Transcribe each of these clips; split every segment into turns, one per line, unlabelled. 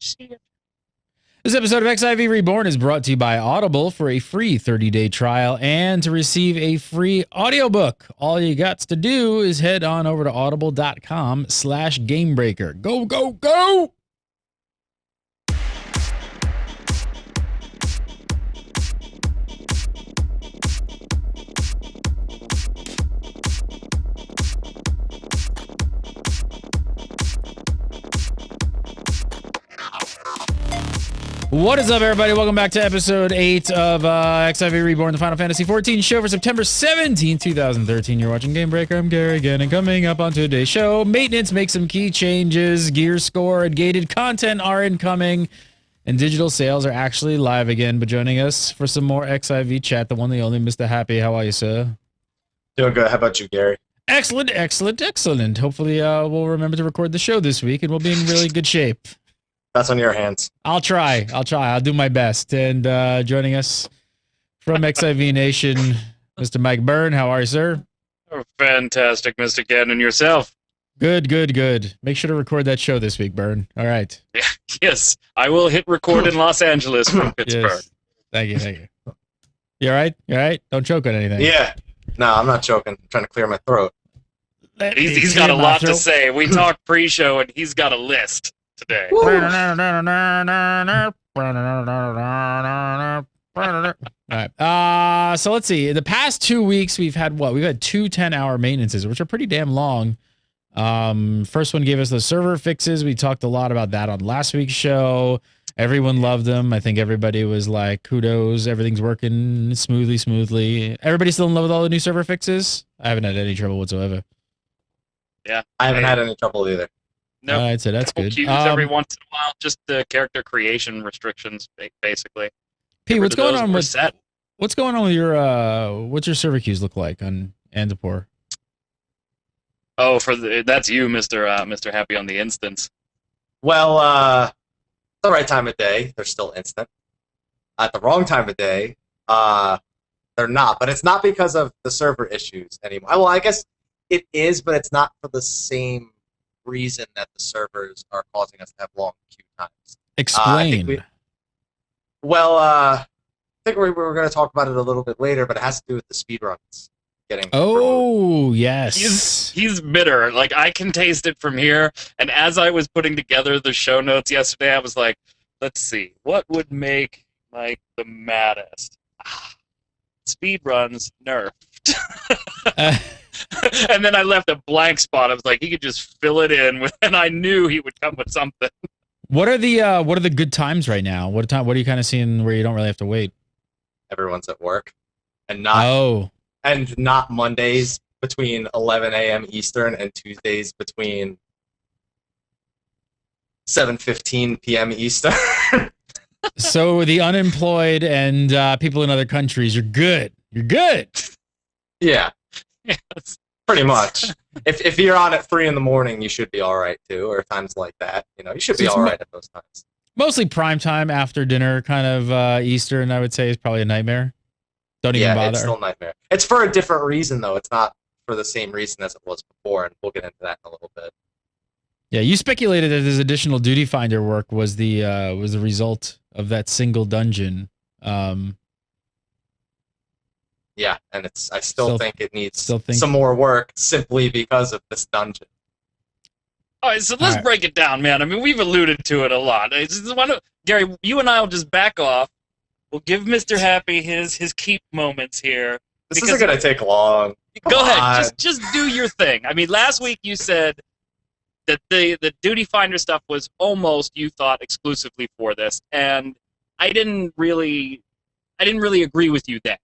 Shit.
This episode of XIV Reborn is brought to you by Audible. For a free 30-day trial and to receive a free audiobook, all you got to do is head on over to audible.com/gamebreaker. Go, go, go! What is up, everybody? Welcome back to episode 8 of XIV Reborn, the Final Fantasy XIV show for September 17, 2013. You're watching Game Breaker. I'm Gary again, and coming up on today's show, maintenance makes some key changes, Gearscore and gated content are incoming, and digital sales are actually live again. But joining us for some more XIV chat, the one, the only, Mr. Happy. How are you, sir?
Doing good. How about you, Gary?
Excellent, excellent, excellent. Hopefully, we'll remember to record the show this week, and we'll be in really good shape.
That's on your hands.
I'll try. I'll do my best. And joining us from XIV Nation, Mr. Mike Byrne. How are you, sir?
Oh, fantastic, Mr. Gannon. Yourself?
Good, good, good. Make sure to record that show this week, Byrne. All right.
Yeah, yes, I will hit record in Los Angeles from Pittsburgh.
Yes. Thank you, thank you. You all right? You all right? Don't choke on anything.
Yeah. No, I'm not joking. I'm trying to clear my throat.
He's got a lot to say. We talked pre-show, and he's got a list today.
All right. So let's see. In the past 2 weeks, we've had what? We've had two 10-hour maintenances, which are pretty damn long. First one gave us the server fixes. We talked a lot about that on last week's show. Everyone loved them. I think everybody was like, kudos, everything's working smoothly. Everybody still in love with all the new server fixes? I haven't had any trouble whatsoever.
Yeah.
I haven't had any trouble either.
No,
I'd say that's good.
Queues every once in a while, just the character creation restrictions, basically.
P, what's going on with your what's your server queues look like on Andapur?
Oh, that's you, Mr. Happy on the instance.
Well, the right time of day, they're still instant. At the wrong time of day, they're not. But it's not because of the server issues anymore. Well, I guess it is, but it's not for the same reason that the servers are causing us to have long queue times.
Explain.
I think we were going to talk about it a little bit later, but it has to do with the speedruns.
Yes.
He's bitter. Like, I can taste it from here. And as I was putting together the show notes yesterday, I was like, let's see, what would make Mike the maddest? Speedruns nerfed. And then I left a blank spot. I was like, he could just fill it in with, and I knew he would come with something.
What are the good times right now? What are you kind of seeing where you don't really have to wait?
Everyone's at work, and not Mondays between 11 a.m. Eastern and Tuesdays between 7:15 p.m. Eastern.
So the unemployed and people in other countries, you're good. You're good.
Yeah.
Yes.
Pretty much. If you're on at 3 in the morning, you should be all right too, or times like that. You should be all right at those times.
Mostly prime time after dinner, kind of Eastern, I would say, is probably a nightmare. Don't even bother.
It's still a nightmare. It's for a different reason though. It's not for the same reason as it was before, and we'll get into that in a little bit.
Yeah, you speculated that this additional duty finder work was the result of that single dungeon.
Yeah, and I still think it needs
some
more work simply because of this dungeon.
All right, so let's break it down, man. I mean, we've alluded to it a lot. Gary, you and I will just back off. We'll give Mr. Happy his keep moments here.
This isn't going to take long.
Go ahead. Just do your thing. I mean, last week you said that the duty finder stuff was almost, you thought, exclusively for this, and I didn't really agree with you then.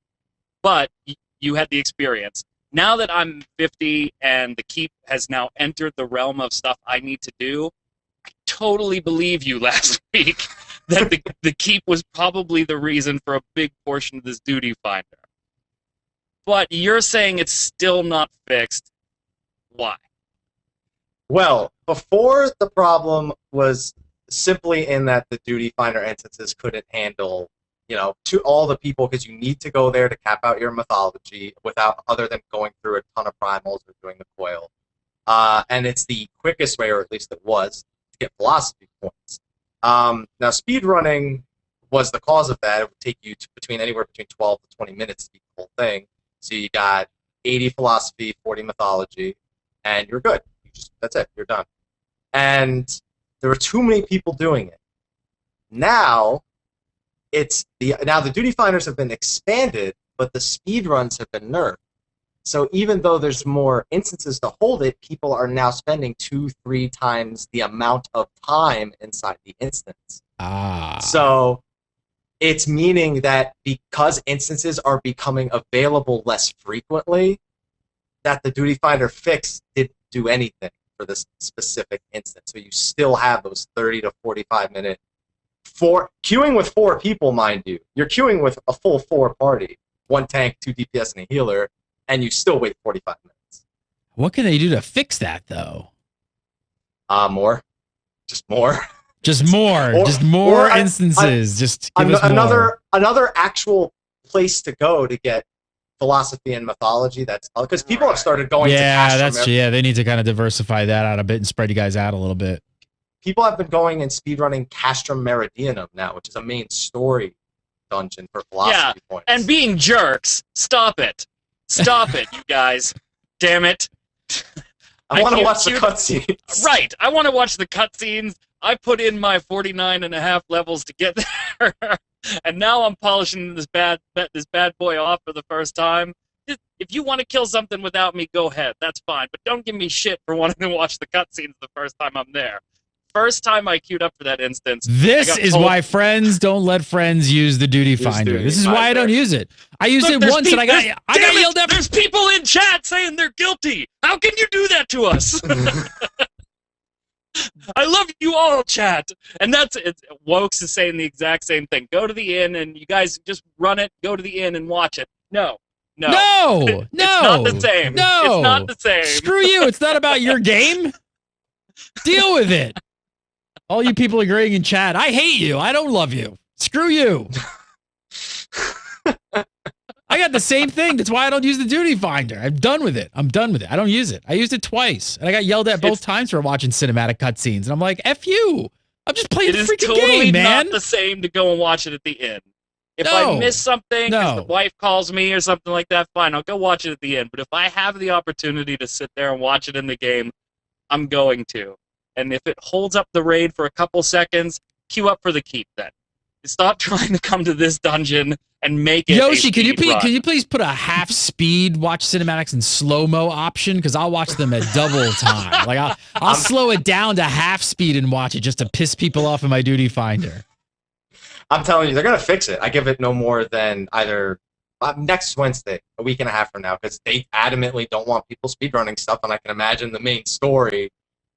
But you had the experience. Now that I'm 50 and the keep has now entered the realm of stuff I need to do, I totally believe you last week that the keep was probably the reason for a big portion of this duty finder. But you're saying it's still not fixed. Why?
Well, before the problem was simply in that the duty finder instances couldn't handle to all the people, because you need to go there to cap out your mythology without other than going through a ton of primals or doing the coil. And it's the quickest way, or at least it was, to get philosophy points. Now, speedrunning was the cause of that. It would take you anywhere between 12 to 20 minutes to beat the whole thing. So you got 80 philosophy, 40 mythology, and you're good. That's it. You're done. And there were too many people doing it. Now, the duty finders have been expanded, but the speedruns have been nerfed. So even though there's more instances to hold it, people are now spending 2-3 times the amount of time inside the instance. So it's meaning that because instances are becoming available less frequently, that the duty finder fix didn't do anything for this specific instance. So you still have those 30 to 45 minute queuing with 4 people, mind you. You're queuing with a full 4 party, 1 tank, 2 DPS, and a healer, and you still wait 45 minutes.
What can they do to fix that, though?
More. Just more.
Just more. Just more instances. Just give us more.
Another actual place to go to get philosophy and mythology. That's because people have started going to Castro.
They need to kind of diversify that out a bit and spread you guys out a little bit.
People have been going and speedrunning Castrum Meridianum now, which is a main story dungeon for philosophy points.
And being jerks. Stop it. Stop it, you guys. Damn it.
I want to watch the cutscenes.
Right. I want to watch the cutscenes. I put in my 49.5 levels to get there. And now I'm polishing this bad boy off for the first time. If you want to kill something without me, go ahead. That's fine. But don't give me shit for wanting to watch the cutscenes the first time I'm there. First time I queued up for that instance.
This is why friends don't let friends use the duty finder. This is why I don't use it. I used it once and I got yelled at.
There's people in chat saying they're guilty. How can you do that to us? I love you all, chat. And Wokes is saying the exact same thing. Go to the inn and you guys just run it. Go to the inn and watch it. No.
It's
not the same.
No.
It's not the same.
Screw you. It's not about your game. Deal with it. All you people agreeing in chat, I hate you. I don't love you. Screw you. I got the same thing. That's why I don't use the duty finder. I'm done with it. I don't use it. I used it twice, and I got yelled at both times for watching cinematic cutscenes. And I'm like, F you. I'm just playing the freaking game, man.
It is totally not the same to go and watch it at the inn. If I miss something, because the wife calls me or something like that, fine, I'll go watch it at the inn. But if I have the opportunity to sit there and watch it in the game, I'm going to. And if it holds up the raid for a couple seconds, queue up for the keep then. Stop trying to come to this dungeon and make it
Yoshi, can you please put a half speed watch cinematics in slow-mo option? Because I'll watch them at double time. Like I'll slow it down to half speed and watch it just to piss people off in my duty finder.
I'm telling you, they're going to fix it. I give it no more than either next Wednesday, a week and a half from now, because they adamantly don't want people speedrunning stuff, and I can imagine the main story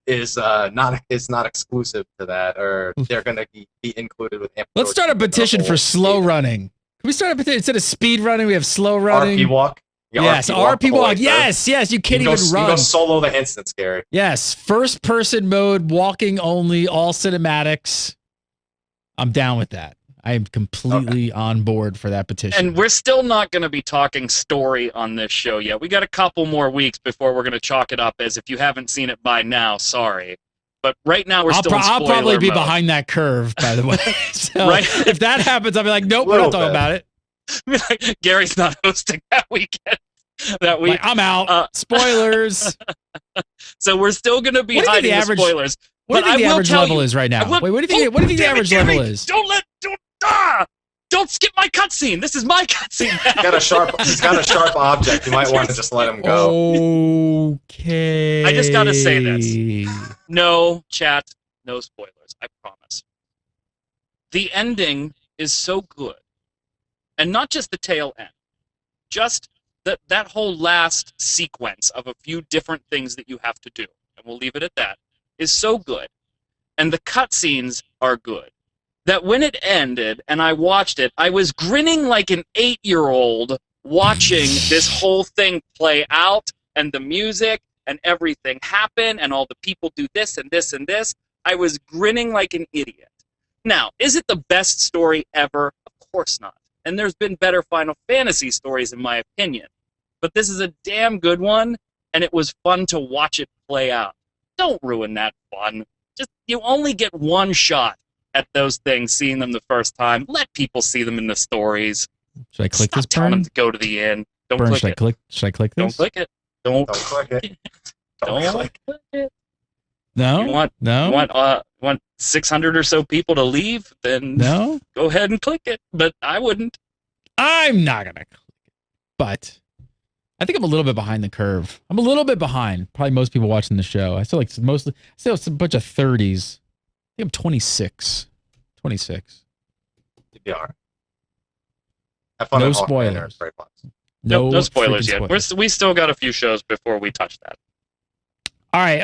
is not exclusive to that, or they're going to be included with.
Let's start a petition for slow running. Can we start a petition instead of speed running? We have slow running.
RP walk.
Yes, RP walk. Yes. You can't even run.
You go solo the instance, Gary.
Yes, first person mode, walking only, all cinematics. I'm down with that. I am completely on board for that petition.
And we're still not going to be talking story on this show yet. We got a couple more weeks before we're going to chalk it up as if you haven't seen it by now, sorry. But right now we're still in spoiler
I'll probably be
mode.
behind that curve, by the way. So
right?
If that happens, I'll be like, nope, we're not talking about it.
Like, Gary's not hosting that weekend. That week.
Like, I'm out. Spoilers.
So we're still going to be hiding the spoilers.
What do you think the average level is right now? Wait, what do you think the average level is?
Don't skip my cutscene. This is my cutscene.
He's got a sharp object. You might want to just let him go.
Okay.
I just gotta say this. No chat, no spoilers. I promise. The ending is so good, and not just the tail end. Just that whole last sequence of a few different things that you have to do, and we'll leave it at that, is so good, and the cutscenes are good. That when it ended and I watched it, I was grinning like an 8-year-old watching this whole thing play out, and the music and everything happen, and all the people do this and this and this. I was grinning like an idiot. Now, is it the best story ever? Of course not. And there's been better Final Fantasy stories, in my opinion. But this is a damn good one, and it was fun to watch it play out. Don't ruin that fun. You only get one shot at those things, seeing them the first time. Let people see them in the stories.
Should I click
Stop
this,
telling them
Burn?
to go to the inn. Don't
Burn,
click
should
it.
I click? Should I click this?
Don't click it. Don't
click it.
Don't click it.
No.
You want 600 or so people to leave? Then
No.
go ahead and click it. But I wouldn't.
I'm not gonna click it. But I think I'm a little bit behind the curve. I'm a little bit behind. Probably most people watching the show. I feel like it's a bunch of 30s. I think I'm 26. 26.
You'd be all right. Have fun
No
at Hawkman
spoilers.
or Brave Ones.
No spoilers
freaking
yet.
spoilers.
We still got a few shows before we touch that.
All right.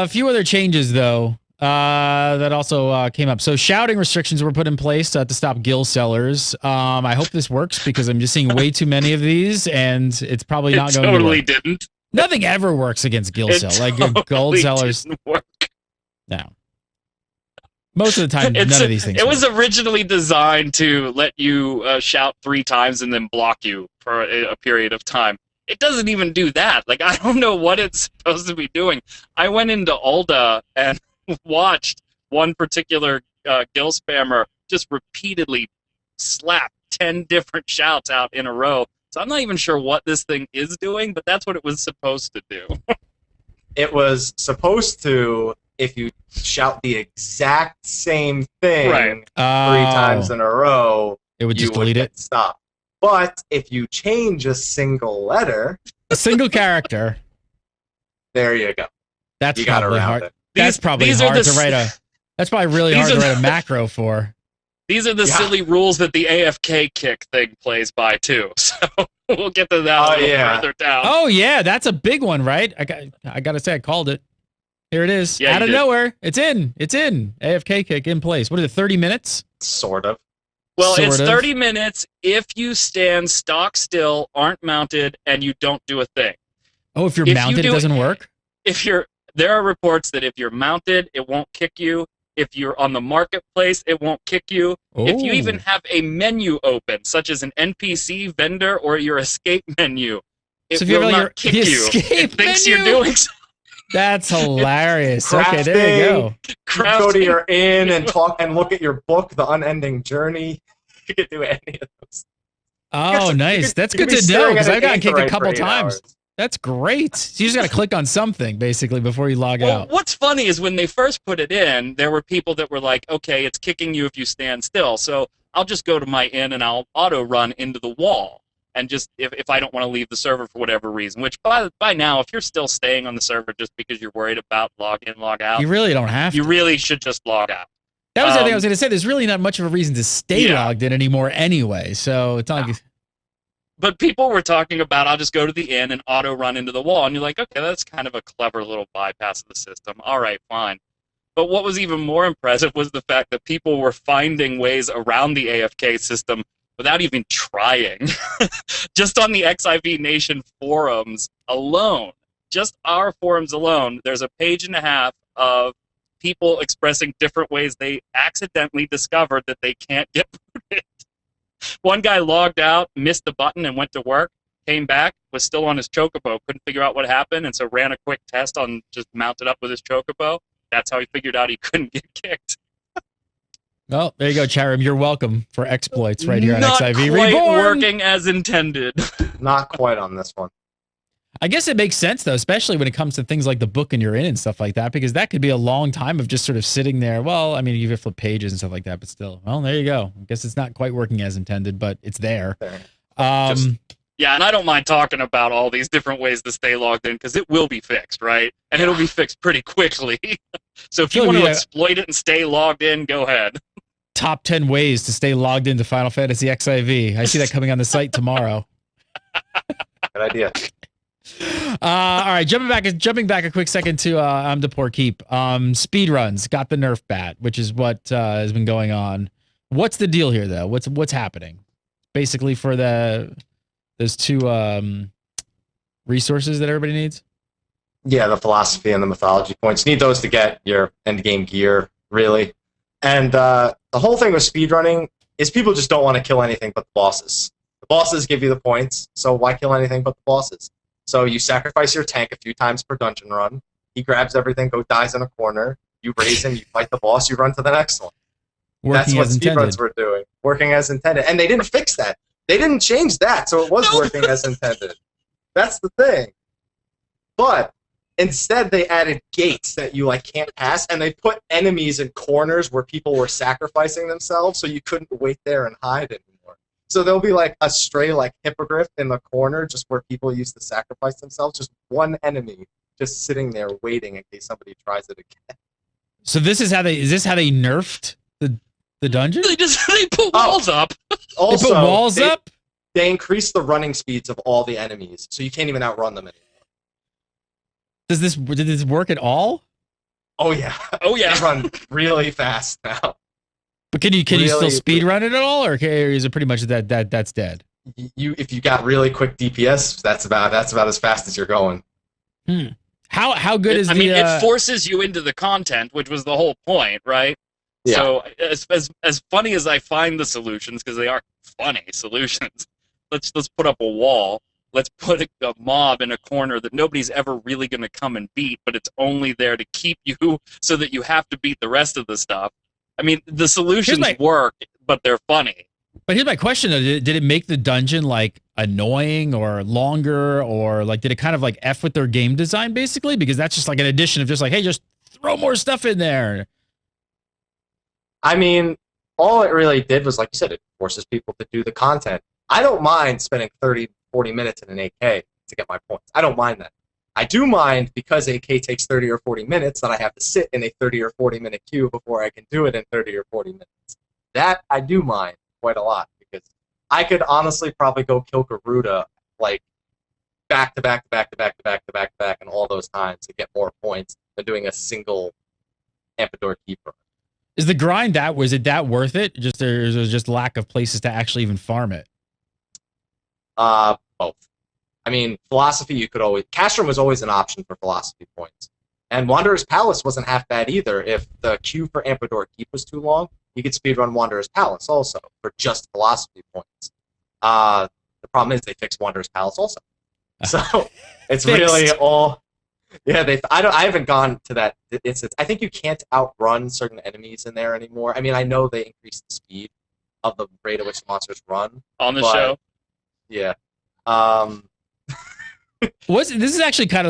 A few other changes though that also came up. So shouting restrictions were put in place to stop guild sellers. I hope this works because I'm just seeing way too many of these, and it's probably not going to work.
Totally didn't.
Nothing ever works against guild
It
sell. Like your gold
totally
sellers.
didn't work.
No. Most of the time, none of these things.
It was originally designed to let you shout 3 times and then block you for a period of time. It doesn't even do that. Like, I don't know what it's supposed to be doing. I went into Ulda and watched one particular guild spammer just repeatedly slap 10 different shouts out in a row. So I'm not even sure what this thing is doing, but that's what it was supposed to do.
It was supposed to, if you shout the exact same thing
Right.
3 times in a row,
it would just delete it.
Stop. But if you change a single letter,
A single character.
there you go.
That's
You got
probably
around
hard.
it.
That's probably
these are
hard
the
to write a. That's probably really hard to write a macro for.
These are the
Yeah.
silly rules that the AFK kick thing plays by, too. So we'll get to that a little further down.
Oh yeah, that's a big one, right? I gotta say, I called it. Here it is.
Yeah,
Out
you
of
did.
nowhere, it's in. It's in. AFK kick in place. What is it? 30 minutes?
Sort of.
Well, it's
Sort of.
30 minutes if you stand stock still, aren't mounted, and you don't do a thing.
Oh, if you're
If you
mounted, it
do-
doesn't work.
There are reports that if you're mounted, it won't kick you. If you're on the marketplace, it won't kick you. If you even have a menu open, such as an NPC, vendor, or your escape menu, it
So if you
will
have, like,
not kick
your
you.
escape
It thinks
menu?
you're doing something.
That's hilarious. Okay, there you go.
Go to your inn and talk and look at your book, The Unending Journey. You could do any of those.
Oh, nice. That's
You could
good
be
to know
staring
because
at
I've
an
gotten kicked a
anchorite for
couple
8
times.
hours.
That's great. So you just got to click on something basically before you log
Well,
out.
what's funny is when they first put it in, there were people that were like, okay, it's kicking you if you stand still. So I'll just go to my inn and I'll auto run into the wall. And just if I don't want to leave the server for whatever reason, which by now, if you're still staying on the server just because you're worried about log in, log out,
You really don't have to.
you really should just log out.
That was the thing I was going to say. There's really not much of a reason to stay
Yeah.
logged in anymore anyway. So it's not like
But people were talking about, I'll just go to the inn and auto run into the wall. And you're like, okay, that's kind of a clever little bypass of the system. All right, fine. But what was even more impressive was the fact that people were finding ways around the AFK system without even trying. Just on the XIV Nation forums alone, just our forums alone, there's a page and a half of people expressing different ways they accidentally discovered that they can't get booted. One guy logged out, missed the button, and went to work, came back, was still on his chocobo, couldn't figure out what happened, and so ran a quick test on just mounted up with his chocobo. That's how he figured out he couldn't get kicked.
well, there you go, Charim. You're welcome for exploits right here on
Not
XIV
quite
Reborn.
working as intended.
Not quite on this one.
I guess it makes sense though, especially when it comes to things like the book and you're in and stuff like that, because that could be a long time of just sort of sitting there. Well, I mean, you have flip pages and stuff like that, but still, well, there you go. I guess it's not quite working as intended, but it's there.
Just-
Yeah, and I don't mind talking about all these different ways to stay logged in because it will be fixed, right? And it'll be fixed pretty quickly. So if you
Sure,
want to
yeah.
exploit it and stay logged in, go ahead.
Top 10 ways to stay logged into Final Fantasy XIV. I see that coming on the site tomorrow.
Good idea.
All right, jumping back a quick second to I'm the poor keep. Speedruns got the nerf bat, which is what has been going on. What's the deal here though? What's happening? Basically for those two resources that everybody needs.
Yeah, the philosophy and the mythology points. You need those to get your end game gear, really. And the whole thing with speedrunning is people just don't want to kill anything but the bosses. The bosses give you the points, so why kill anything but the bosses? So you sacrifice your tank a few times per dungeon run. He grabs everything, dies in a corner. You raise him, you fight the boss, you run to the next one. That's
working
what
as intended.
speedruns were doing, working as intended. And they didn't fix that. They didn't change that, so it was working as intended. That's the thing. But instead, they added gates that you can't pass, and they put enemies in corners where people were sacrificing themselves, so you couldn't wait there and hide anymore. So there'll be a stray hippogriff in the corner, just where people used to sacrifice themselves. Just one enemy just sitting there waiting in case somebody tries it again.
So this is how they nerfed the dungeon?
They put walls up.
Also,
they put walls up?
They increased the running speeds of all the enemies, so you can't even outrun them anymore.
Did this work at all?
Oh yeah.
Oh yeah.
They run really fast now.
But can you still speed run it at all, or is it pretty much that's dead?
If you got really quick DPS, that's about as fast as you're going.
How good is
it forces you into the content, which was the whole point, right?
Yeah.
So as funny as I find the solutions, because they are funny solutions, let's put up a wall. Let's put a mob in a corner that nobody's ever really going to come and beat, but it's only there to keep you so that you have to beat the rest of the stuff. I mean, the solutions work, but they're funny. But
here's my question: did it make the dungeon annoying or longer, or did it kind of f with their game design basically? Because that's just an addition of just hey, just throw more stuff in there.
I mean, all it really did was, like you said, it forces people to do the content. I don't mind spending 30, 40 minutes in an AK to get my points. I don't mind that. I do mind, because AK takes 30 or 40 minutes, that I have to sit in a 30 or 40 minute queue before I can do it in 30 or 40 minutes. That I do mind quite a lot, because I could honestly probably go kill Garuda back to back and all those times to get more points than doing a single Ampedor keeper.
Is the grind was it that worth it? Just there's just lack of places to actually even farm it.
Both. I mean, philosophy Castrum was always an option for philosophy points. And Wanderer's Palace wasn't half bad either. If the queue for Ampedor Keep was too long, you could speedrun Wanderer's Palace also for just philosophy points. The problem is they fixed Wanderer's Palace also. So it's really all... Yeah, I haven't gone to that instance. I think you can't outrun certain enemies in there anymore. I mean, I know they increased the speed of the rate at which the monsters run.
On the show?
Yeah.
This is actually kind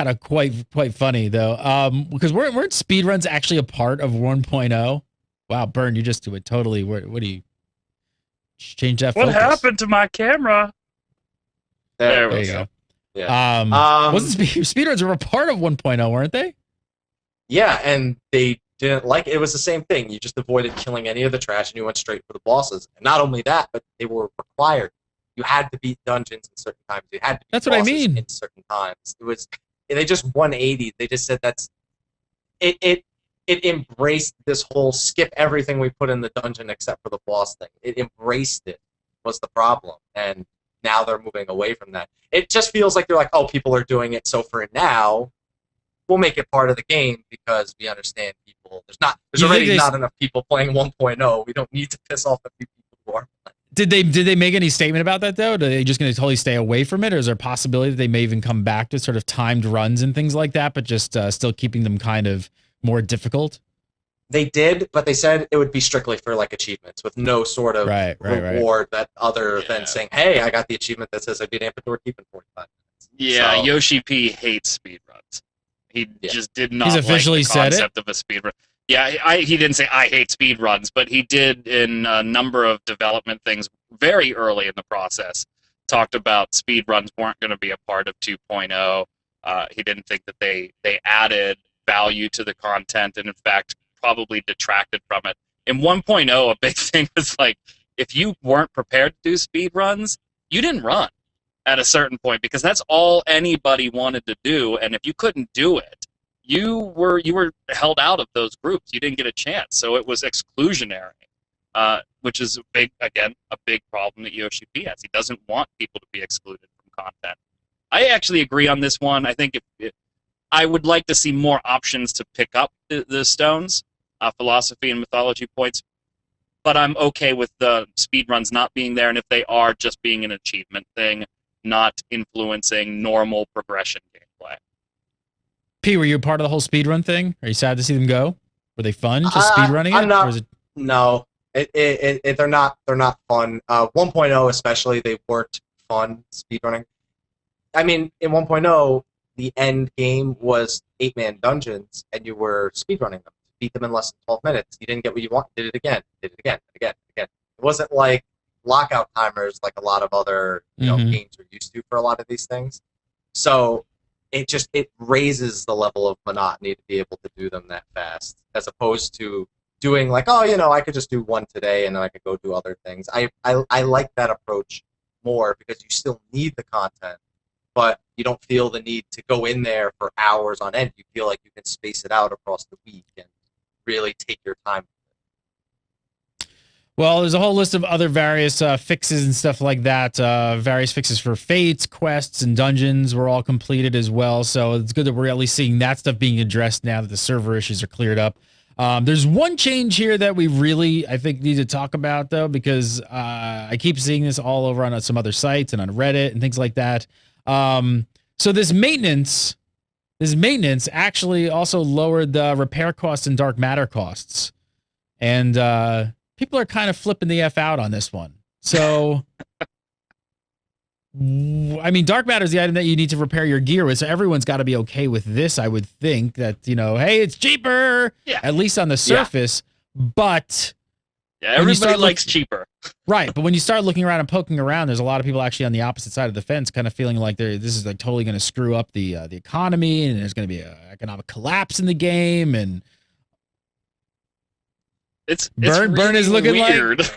of quite funny though, because weren't speedruns actually a part of 1.0? Wow, Burn, you just do it totally. What do you change that?
What
focus?
happened to my camera?
There
you go.
Yeah.
Wasn't speedruns were a part of 1.0, weren't they?
Yeah, and they didn't like it. It was the same thing. You just avoided killing any of the trash, and you went straight for the bosses. And not only that, but they were required. You had to beat dungeons in certain times. You had to beat
That's what I mean.
In certain times. They just 180. They just said it embraced this whole skip everything we put in the dungeon except for the boss thing. It embraced it was the problem, and now they're moving away from that. It just feels like they're oh, people are doing it, so for now, we'll make it part of the game because we understand people. There's already not enough people playing 1.0. We don't need to piss off the few people who are.
Did they make any statement about that though? Are they just going to totally stay away from it, or is there a possibility that they may even come back to sort of timed runs and things like that, but just still keeping them kind of more difficult?
They did, but they said it would be strictly for achievements with no sort of reward that other than saying, "Hey, I got the achievement that says I beat Ampedor Keep in 45 minutes."
Yeah, so, Yoshi P hates speedruns. He just did not
He's officially
like the concept of a speedrun. Yeah, he didn't say I hate speedruns, but he did in a number of development things very early in the process. Talked about speedruns weren't going to be a part of 2.0. He didn't think that they added value to the content, and in fact probably detracted from it. In 1.0, a big thing was if you weren't prepared to do speedruns, you didn't run at a certain point because that's all anybody wanted to do, and if you couldn't do it, you were held out of those groups. You didn't get a chance, so it was exclusionary, which is a big problem that Yoshi P has. He doesn't want people to be excluded from content. I actually agree on this one. I think I would like to see more options to pick up the stones, philosophy and mythology points, but I'm okay with the speedruns not being there, and if they are just being an achievement thing, not influencing normal progression gameplay.
P, were you a part of the whole speedrun thing? Are you sad to see them go? Were they fun, just speedrunning it?
I'm not. No, they're not fun. 1.0 especially, they weren't fun speedrunning. I mean, in 1.0, the end game was 8-man dungeons, and you were speedrunning them. Beat them in less than 12 minutes. You didn't get what you want, did it again, again. It wasn't like lockout timers like a lot of other games are used to for a lot of these things. So it raises the level of monotony to be able to do them that fast, as opposed to doing like, I could just do one today and then I could go do other things. I like that approach more because you still need the content, but you don't feel the need to go in there for hours on end. You feel like you can space it out across the week and really take your time.
Well, there's a whole list of other various fixes and stuff like that. Various fixes for fates, quests, and dungeons were all completed as well. So it's good that we're at least seeing that stuff being addressed now that the server issues are cleared up. There's one change here that we really, I think, need to talk about, though, because I keep seeing this all over on some other sites and on Reddit and things like that. So this maintenance actually also lowered the repair costs and dark matter costs. And people are kind of flipping the F out on this one. So, I mean, dark matter is the item that you need to repair your gear with. So everyone's got to be okay with this, I would think, that, hey, it's cheaper, at least on the surface. Yeah. But
everybody likes cheaper.
Right. But when you start looking around and poking around, there's a lot of people actually on the opposite side of the fence kind of feeling like this is like totally going to screw up the economy, and there's going to be an economic collapse in the game. And Burn
really
is looking
weird.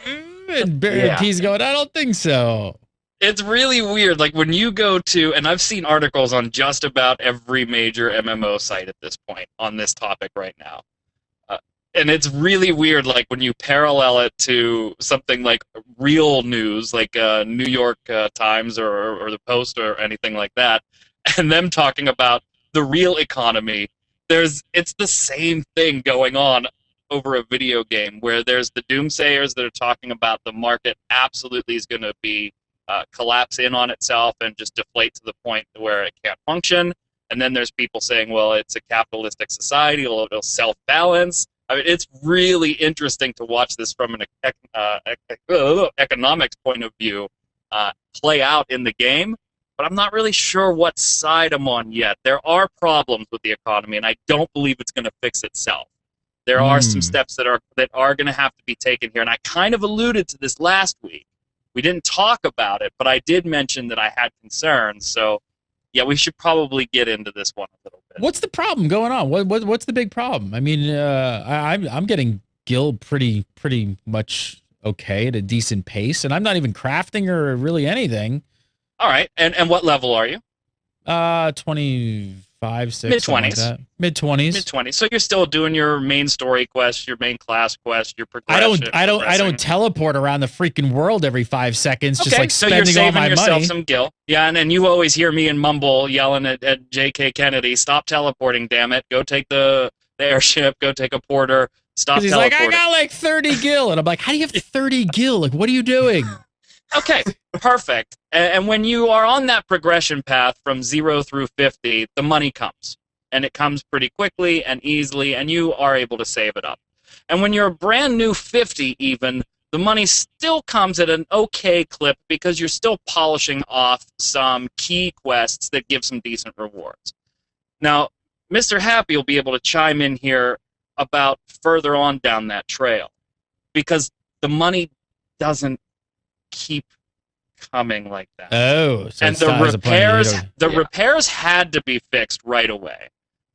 And P's going, I don't think so.
It's really weird. Like when you go to, and I've seen articles on just about every major MMO site at this point on this topic right now. And it's really weird, like when you parallel it to something like real news, like New York Times or the Post or anything like that, and them talking about the real economy. It's the same thing going on over a video game, where there's the doomsayers that are talking about the market absolutely is going to be collapse in on itself and just deflate to the point where it can't function. And then there's people saying, well, it's a capitalistic society, it'll self-balance. I mean, it's really interesting to watch this from an economics point of view play out in the game, but I'm not really sure what side I'm on yet. There are problems with the economy, and I don't believe it's going to fix itself. There are some steps that are going to have to be taken here, and I kind of alluded to this last week. We didn't talk about it, but I did mention that I had concerns. So, yeah, we should probably get into this one a little bit.
What's the problem going on? What's the big problem? I mean, I'm getting guild pretty much okay at a decent pace, and I'm not even crafting or really anything.
All right, and what level are you?
25, 6,
mid-20s.
Mid-20s.
Mid-20s. So you're still doing your main story quest, your main class quest, your progression.
I don't teleport around the freaking world every 5 seconds, just like spending all my money.
So you're saving yourself some gil. Yeah, and you always hear me and Mumble yelling at J.K. Kennedy, stop teleporting, damn it. Go take the airship, go take a porter, stop teleporting.
He's like, I got like 30 gil. And I'm like, how do you have 30 gil? Like, what are you doing?
Okay, perfect. And when you are on that progression path from 0 through 50, the money comes. And it comes pretty quickly and easily, and you are able to save it up. And when you're a brand new 50 even, the money still comes at an okay clip because you're still polishing off some key quests that give some decent rewards. Now, Mr. Happy will be able to chime in here about further on down that trail, because the money doesn't keep coming like that.
Oh, so
and the repairs had to be fixed right away,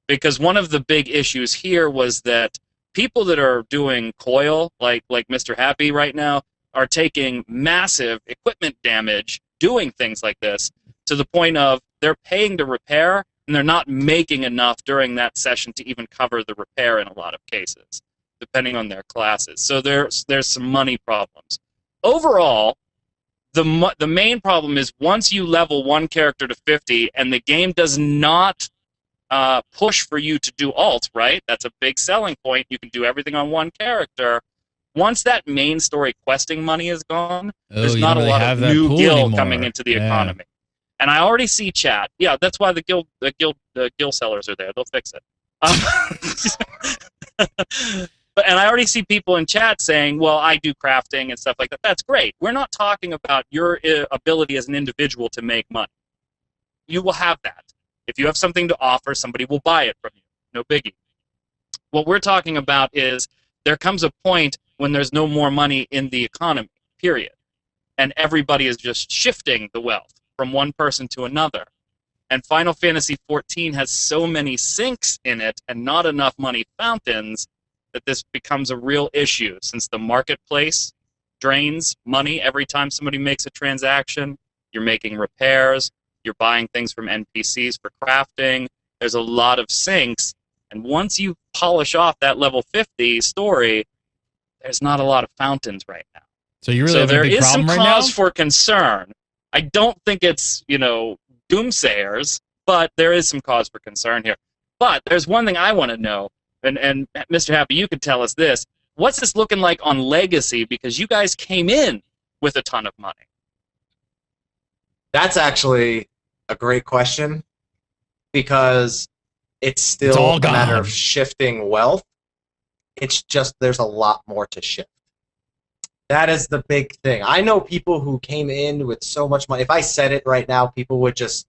because one of the big issues here was that people that are doing coil, like Mr. Happy right now, are taking massive equipment damage doing things like this, to the point of they're paying to repair and they're not making enough during that session to even cover the repair in a lot of cases, depending on their classes. So there's some money problems. Overall, the main problem is once you level one character to 50 and the game does not push for you to do alt, right? That's a big selling point. You can do everything on one character. Once that main story questing money is gone, there's not a lot of new gil coming into the economy. And I already see chat. Yeah, that's why the gil sellers are there. They'll fix it. and I already see people in chat saying, well, I do crafting and stuff like that. That's great. We're not talking about your ability as an individual to make money. You will have that. If you have something to offer, somebody will buy it from you. No biggie. What we're talking about is there comes a point when there's no more money in the economy, period. And everybody is just shifting the wealth from one person to another. And Final Fantasy XIV has so many sinks in it and not enough money fountains that this becomes a real issue, since the marketplace drains money every time somebody makes a transaction. You're making repairs, you're buying things from NPCs for crafting. There's a lot of sinks, and once you polish off that level 50 story, there's not a lot of fountains right now.
So you really have a big problem right now?
There is some cause for concern. I don't think it's, doomsayers, but there is some cause for concern here. But there's one thing I want to know, and Mr. Happy, you could tell us this. What's this looking like on Legacy? Because you guys came in with a ton of money.
That's actually a great question, because it's still a matter of shifting wealth. It's just there's a lot more to shift. That is the big thing. I know people who came in with so much money. If I said it right now, people would just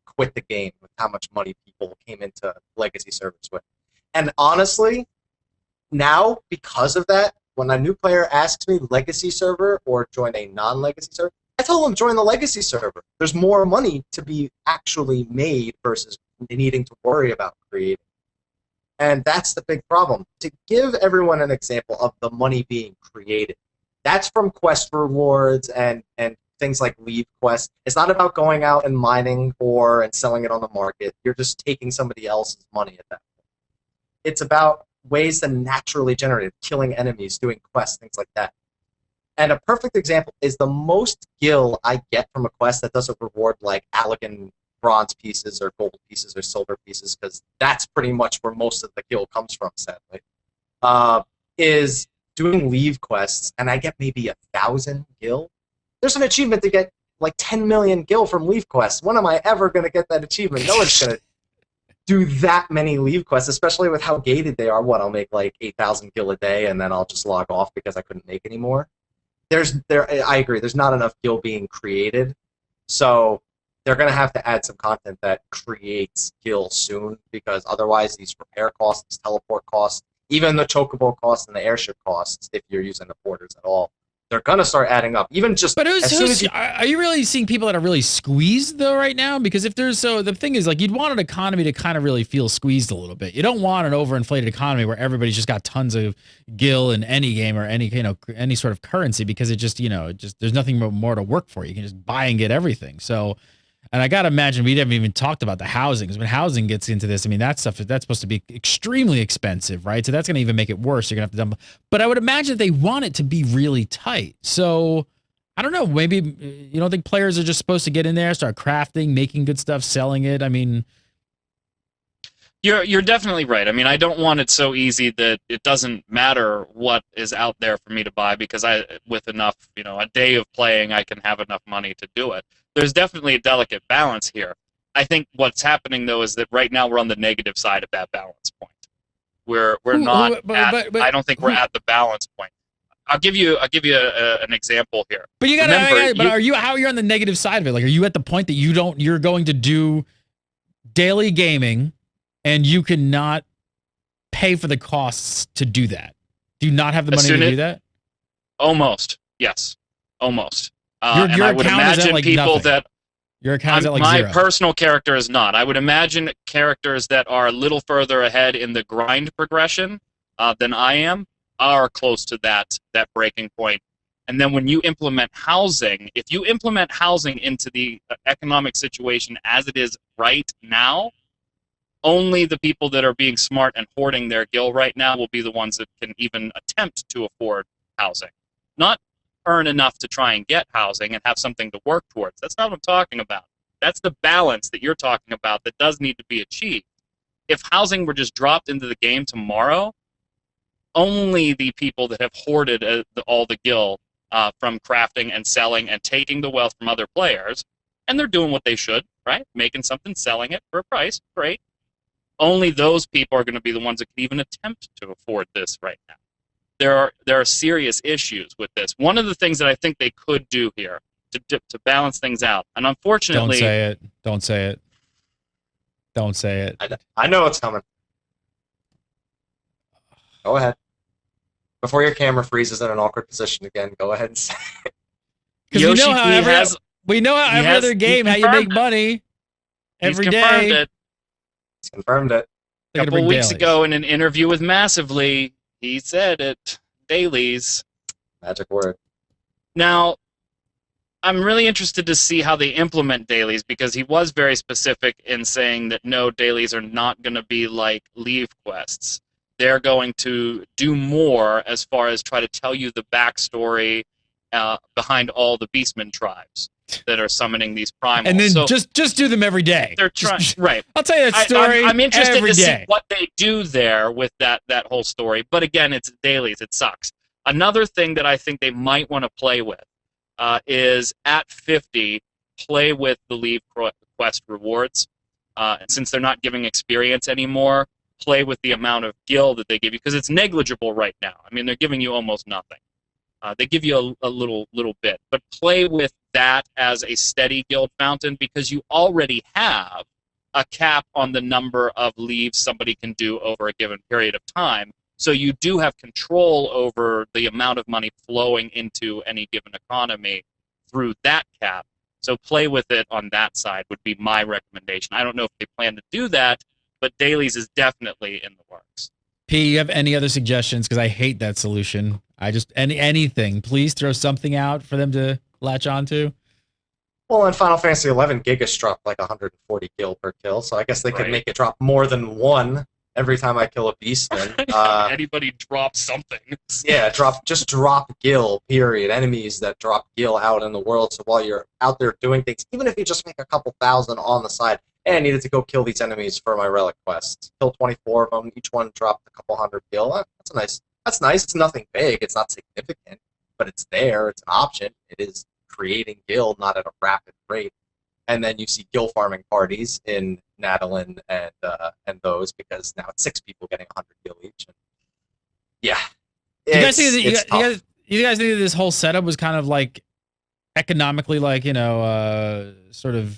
quit the game with how much money people came into Legacy servers with. And honestly, now, because of that, when a new player asks me Legacy server or join a non-Legacy server, I tell them join the Legacy server. There's more money to be actually made versus needing to worry about creating. And that's the big problem. To give everyone an example of the money being created, that's from quest rewards and things like leave quests. It's not about going out and mining ore and selling it on the market. You're just taking somebody else's money at that point. It's about ways to naturally generate it, killing enemies, doing quests, things like that. And a perfect example is the most gil I get from a quest that doesn't reward like Allegan bronze pieces or gold pieces or silver pieces, because that's pretty much where most of the gil comes from, sadly, is doing leave quests, and I get maybe 1,000 gil. There's an achievement to get like 10 million gil from leave quests. When am I ever going to get that achievement? No one's going to do that many leave quests, especially with how gated they are. What, I'll make like 8,000 gil a day, and then I'll just log off because I couldn't make any more. I agree, there's not enough gil being created, so they're going to have to add some content that creates gil soon, because otherwise these repair costs, these teleport costs, even the chocobo costs and the airship costs, if you're using the porters at all, they're going to start adding up. Even just
but are you really seeing people that are really squeezed though right now? Because if there's the thing is, like, you'd want an economy to kind of really feel squeezed a little bit. You don't want an overinflated economy where everybody's just got tons of gil in any game or any sort of currency, because it just there's nothing more to work for. You can just buy and get everything. So. And I got to imagine we haven't even talked about the housing, because when housing gets into this, I mean, that's supposed to be extremely expensive, right? So that's going to even make it worse. You're going to have to dump. But I would imagine they want it to be really tight. So I don't know. Maybe you don't think players are just supposed to get in there, start crafting, making good stuff, selling it? I mean,
you're definitely right. I mean, I don't want it so easy that it doesn't matter what is out there for me to buy, because with enough, a day of playing, I can have enough money to do it. There's definitely a delicate balance here. I think what's happening, though, is that right now we're on the negative side of that balance point. We're not I don't think we're at the balance point. I'll give you an example here.
But you got to. But how are you on the negative side of it? Like, are you at the point that you're going to do daily gaming, and you cannot pay for the costs to do that? Do you not have the money to do that?
Almost, yes, almost.
Your
and I would imagine
like
people
nothing.
that
your account is at like
my
0.
personal character is not. I would imagine characters that are a little further ahead in the grind progression than I am are close to that breaking point. And then when you implement housing, if you implement housing into the economic situation as it is right now, only the people that are being smart and hoarding their gil right now will be the ones that can even attempt to afford housing. Not earn enough to try and get housing and have something to work towards. That's not what I'm talking about. That's the balance that you're talking about that does need to be achieved. If housing were just dropped into the game tomorrow, only the people that have hoarded all the gil from crafting and selling and taking the wealth from other players, and they're doing what they should, right? Making something, selling it for a price, great. only those people are going to be the ones that can even attempt to afford this right now. There are serious issues with this. One of the things that I think they could do here to balance things out, and unfortunately,
Don't say it. Don't say it. Don't say it.
I know it's coming. Go ahead. Before your camera freezes in an awkward position again, go ahead and say it.
Because we know how every other game how you make money every day.
He's confirmed it.
A couple of weeks ago in an interview with Massively, he said it. Dailies.
Magic word.
Now, I'm really interested to see how they implement dailies, because he was very specific in saying that no, dailies are not going to be like leave quests. They're going to do more as far as try to tell you the backstory behind all the Beastmen tribes that are summoning these primals.
And then just do them every day.
They're trying, right?
I'll tell you that story.
I'm interested
every
to
day.
see what they do there with that whole story. But again, it's dailies. It sucks. Another thing that I think they might want to play with is at 50, play with the leave quest rewards. And since they're not giving experience anymore, play with the amount of gil that they give you, because it's negligible right now. I mean, they're giving you almost nothing. They give you a little bit, but play with that as a steady guild fountain, because you already have a cap on the number of leaves somebody can do over a given period of time. So you do have control over the amount of money flowing into any given economy through that cap. So play with it on that side would be my recommendation. I don't know if they plan to do that, but dailies is definitely in the works.
P, you have any other suggestions? Because I hate that solution. I just anything. Please throw something out for them to latch onto.
Well, in Final Fantasy XI, Gigas dropped like 140 gil per kill, so I guess they could make it drop more than one every time I kill a beastman.
Anybody drop something.
Yeah, just drop gil, period. Enemies that drop gil out in the world, so while you're out there doing things, even if you just make a couple thousand on the side, and I needed to go kill these enemies for my relic quest. Kill 24 of them, each one dropped a couple hundred gil. That's nice. It's nothing big, it's not significant, but it's there, it's an option. It is creating gil, not at a rapid rate. And then you see gil farming parties in Nadalin and those, because now it's 6 people getting 100 gil each. And yeah.
You guys think that this whole setup was kind of like economically, like, sort of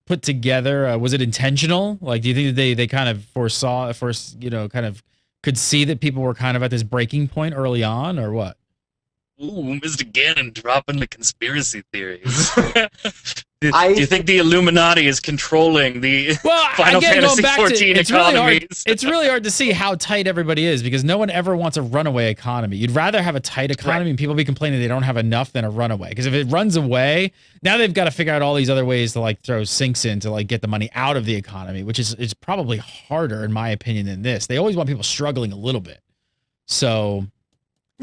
put together? Was it intentional? Like, do you think that they kind of kind of could see that people were kind of at this breaking point early on, or what?
Ooh, Mr. Gannon dropping the conspiracy theories. Do you think the Illuminati is controlling the Final Fantasy XIV economies?
It's really hard to see how tight everybody is, because no one ever wants a runaway economy. You'd rather have a tight economy and people be complaining they don't have enough than a runaway. Because if it runs away, now they've got to figure out all these other ways to like throw sinks in to like get the money out of the economy, which is probably harder in my opinion than this. They always want people struggling a little bit. So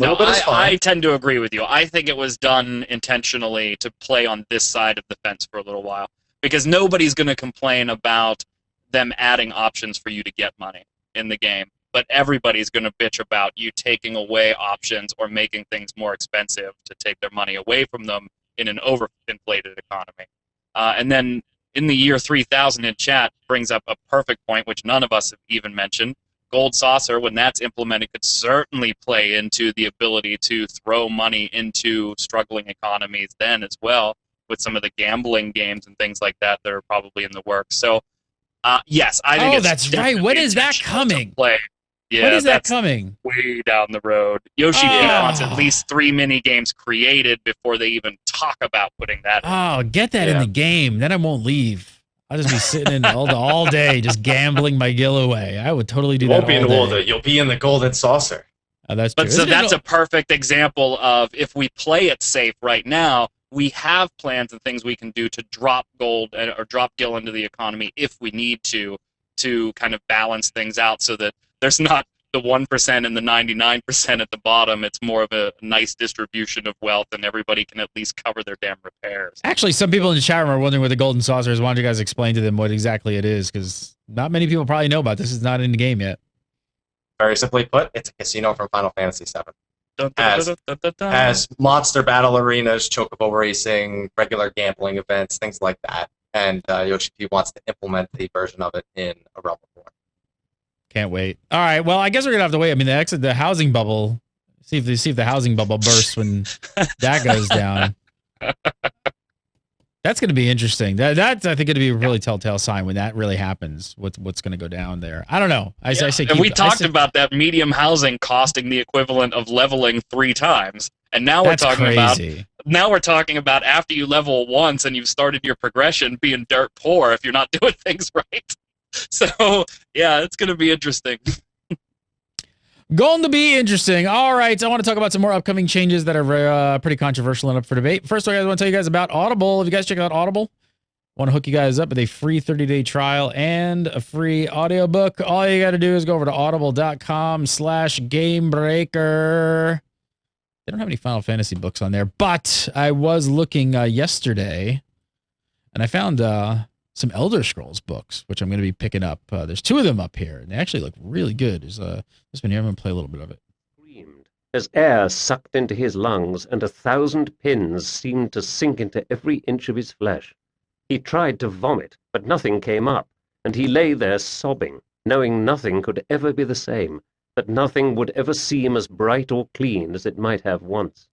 no, I tend to agree with you. I think it was done intentionally to play on this side of the fence for a little while, because nobody's going to complain about them adding options for you to get money in the game, but everybody's going to bitch about you taking away options or making things more expensive to take their money away from them in an overinflated economy. And then in the year 3000 in chat brings up a perfect point, which none of us have even mentioned. Gold Saucer, when that's implemented, could certainly play into the ability to throw money into struggling economies then as well, with some of the gambling games and things like that that are probably in the works. So, yes, I think
that's right. When is that coming?
Yeah,
when is that coming?
Way down the road. Yoshi wants at least 3 mini games created before they even talk about putting that in.
Oh, get that in the game. Then I won't leave. I'll just be sitting in all day, just gambling my gil away. I would totally do that.
You won't be in the water. You'll be in the golden saucer.
Oh, that's true.
But so that's a perfect example of, if we play it safe right now, we have plans and things we can do to drop gold or drop gil into the economy if we need to kind of balance things out, so that there's not the 1% and the 99% at the bottom. It's more of a nice distribution of wealth, and everybody can at least cover their damn repairs.
Actually, some people in the chat room are wondering what the golden saucer is. Why don't you guys explain to them what exactly it is? Because not many people probably know about this. It's not in the game yet.
Very simply put, it's a casino from Final Fantasy VII. As monster battle arenas, chocobo racing, regular gambling events, things like that. And Yoshi P wants to implement the version of it in a Realm Reborn.
Can't wait. All right. Well, I guess we're gonna have to wait. I mean, the housing bubble. See if the housing bubble bursts when that goes down. That's going to be interesting. That's I think going to be a really telltale sign when that really happens. What's going to go down there? I don't know. I say
and we talked about that medium housing costing the equivalent of leveling 3 times, and now we're talking about after you level once and you've started your progression being dirt poor if you're not doing things right. So yeah, it's going to be interesting.
Going to be interesting. All right, I want to talk about some more upcoming changes that are pretty controversial and up for debate. First, I want to tell you guys about Audible. If you guys check out Audible, I want to hook you guys up with a free 30-day trial and a free audiobook. All you got to do is go over to audible.com/gamebreaker. They don't have any Final Fantasy books on there, but I was looking yesterday, and I found some Elder Scrolls books, which I'm going to be picking up. There's 2 of them up here, and they actually look really good. There's this one here. I'm going to play a little bit of it.
As air sucked into his lungs and 1,000 pins seemed to sink into every inch of his flesh. He tried to vomit, but nothing came up, and he lay there sobbing, knowing nothing could ever be the same, that nothing would ever seem as bright or clean as it might have once.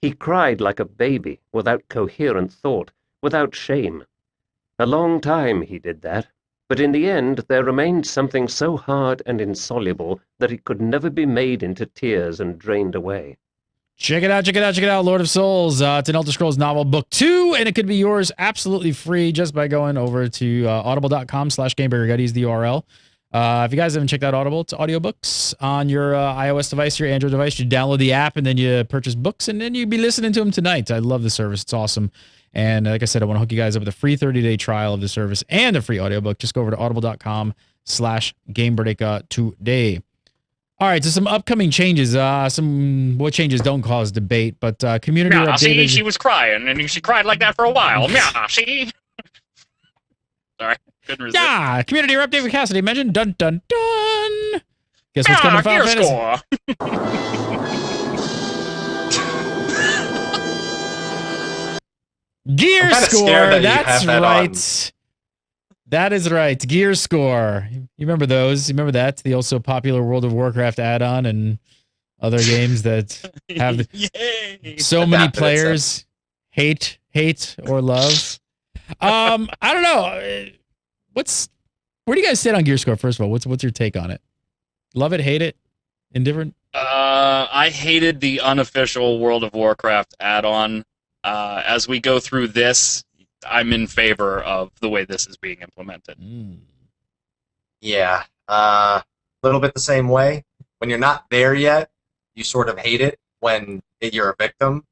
He cried like a baby, without coherent thought, without shame. A long time he did that, but in the end there remained something so hard and insoluble that it could never be made into tears and drained away.
Check it out, Lord of Souls. It's an Elder Scrolls novel, book 2, and it could be yours absolutely free just by going over to audible.com/gamebreaker. Got to use the URL. If you guys haven't checked out Audible, it's audiobooks on your iOS device, your Android device. You download the app, and then you purchase books, and then you'd be listening to them tonight. I love the service. It's awesome. And like I said, I want to hook you guys up with a free 30-day trial of the service and a free audiobook. Just go over to audible.com/gamebreaker today. All right, so some upcoming changes. What changes don't cause debate, but community are updated.
See, she was crying, and she cried like that for a while. Yeah, see? Sorry, couldn't resist.
Yeah, community are updated with Cassidy mentioned. Dun, dun, dun. Guess what's coming to Final Fantasy? Gearscore, that's right. That is right. Gearscore. You remember those? You remember that? The also popular World of Warcraft add-on and other games that have so many players hate or love. I don't know. Where do you guys stand on Gearscore? First of all, what's your take on it? Love it, hate it, indifferent?
I hated the unofficial World of Warcraft add-on. As we go through this, I'm in favor of the way this is being implemented.
Yeah, a little bit the same way. When you're not there yet, you sort of hate it when you're a victim.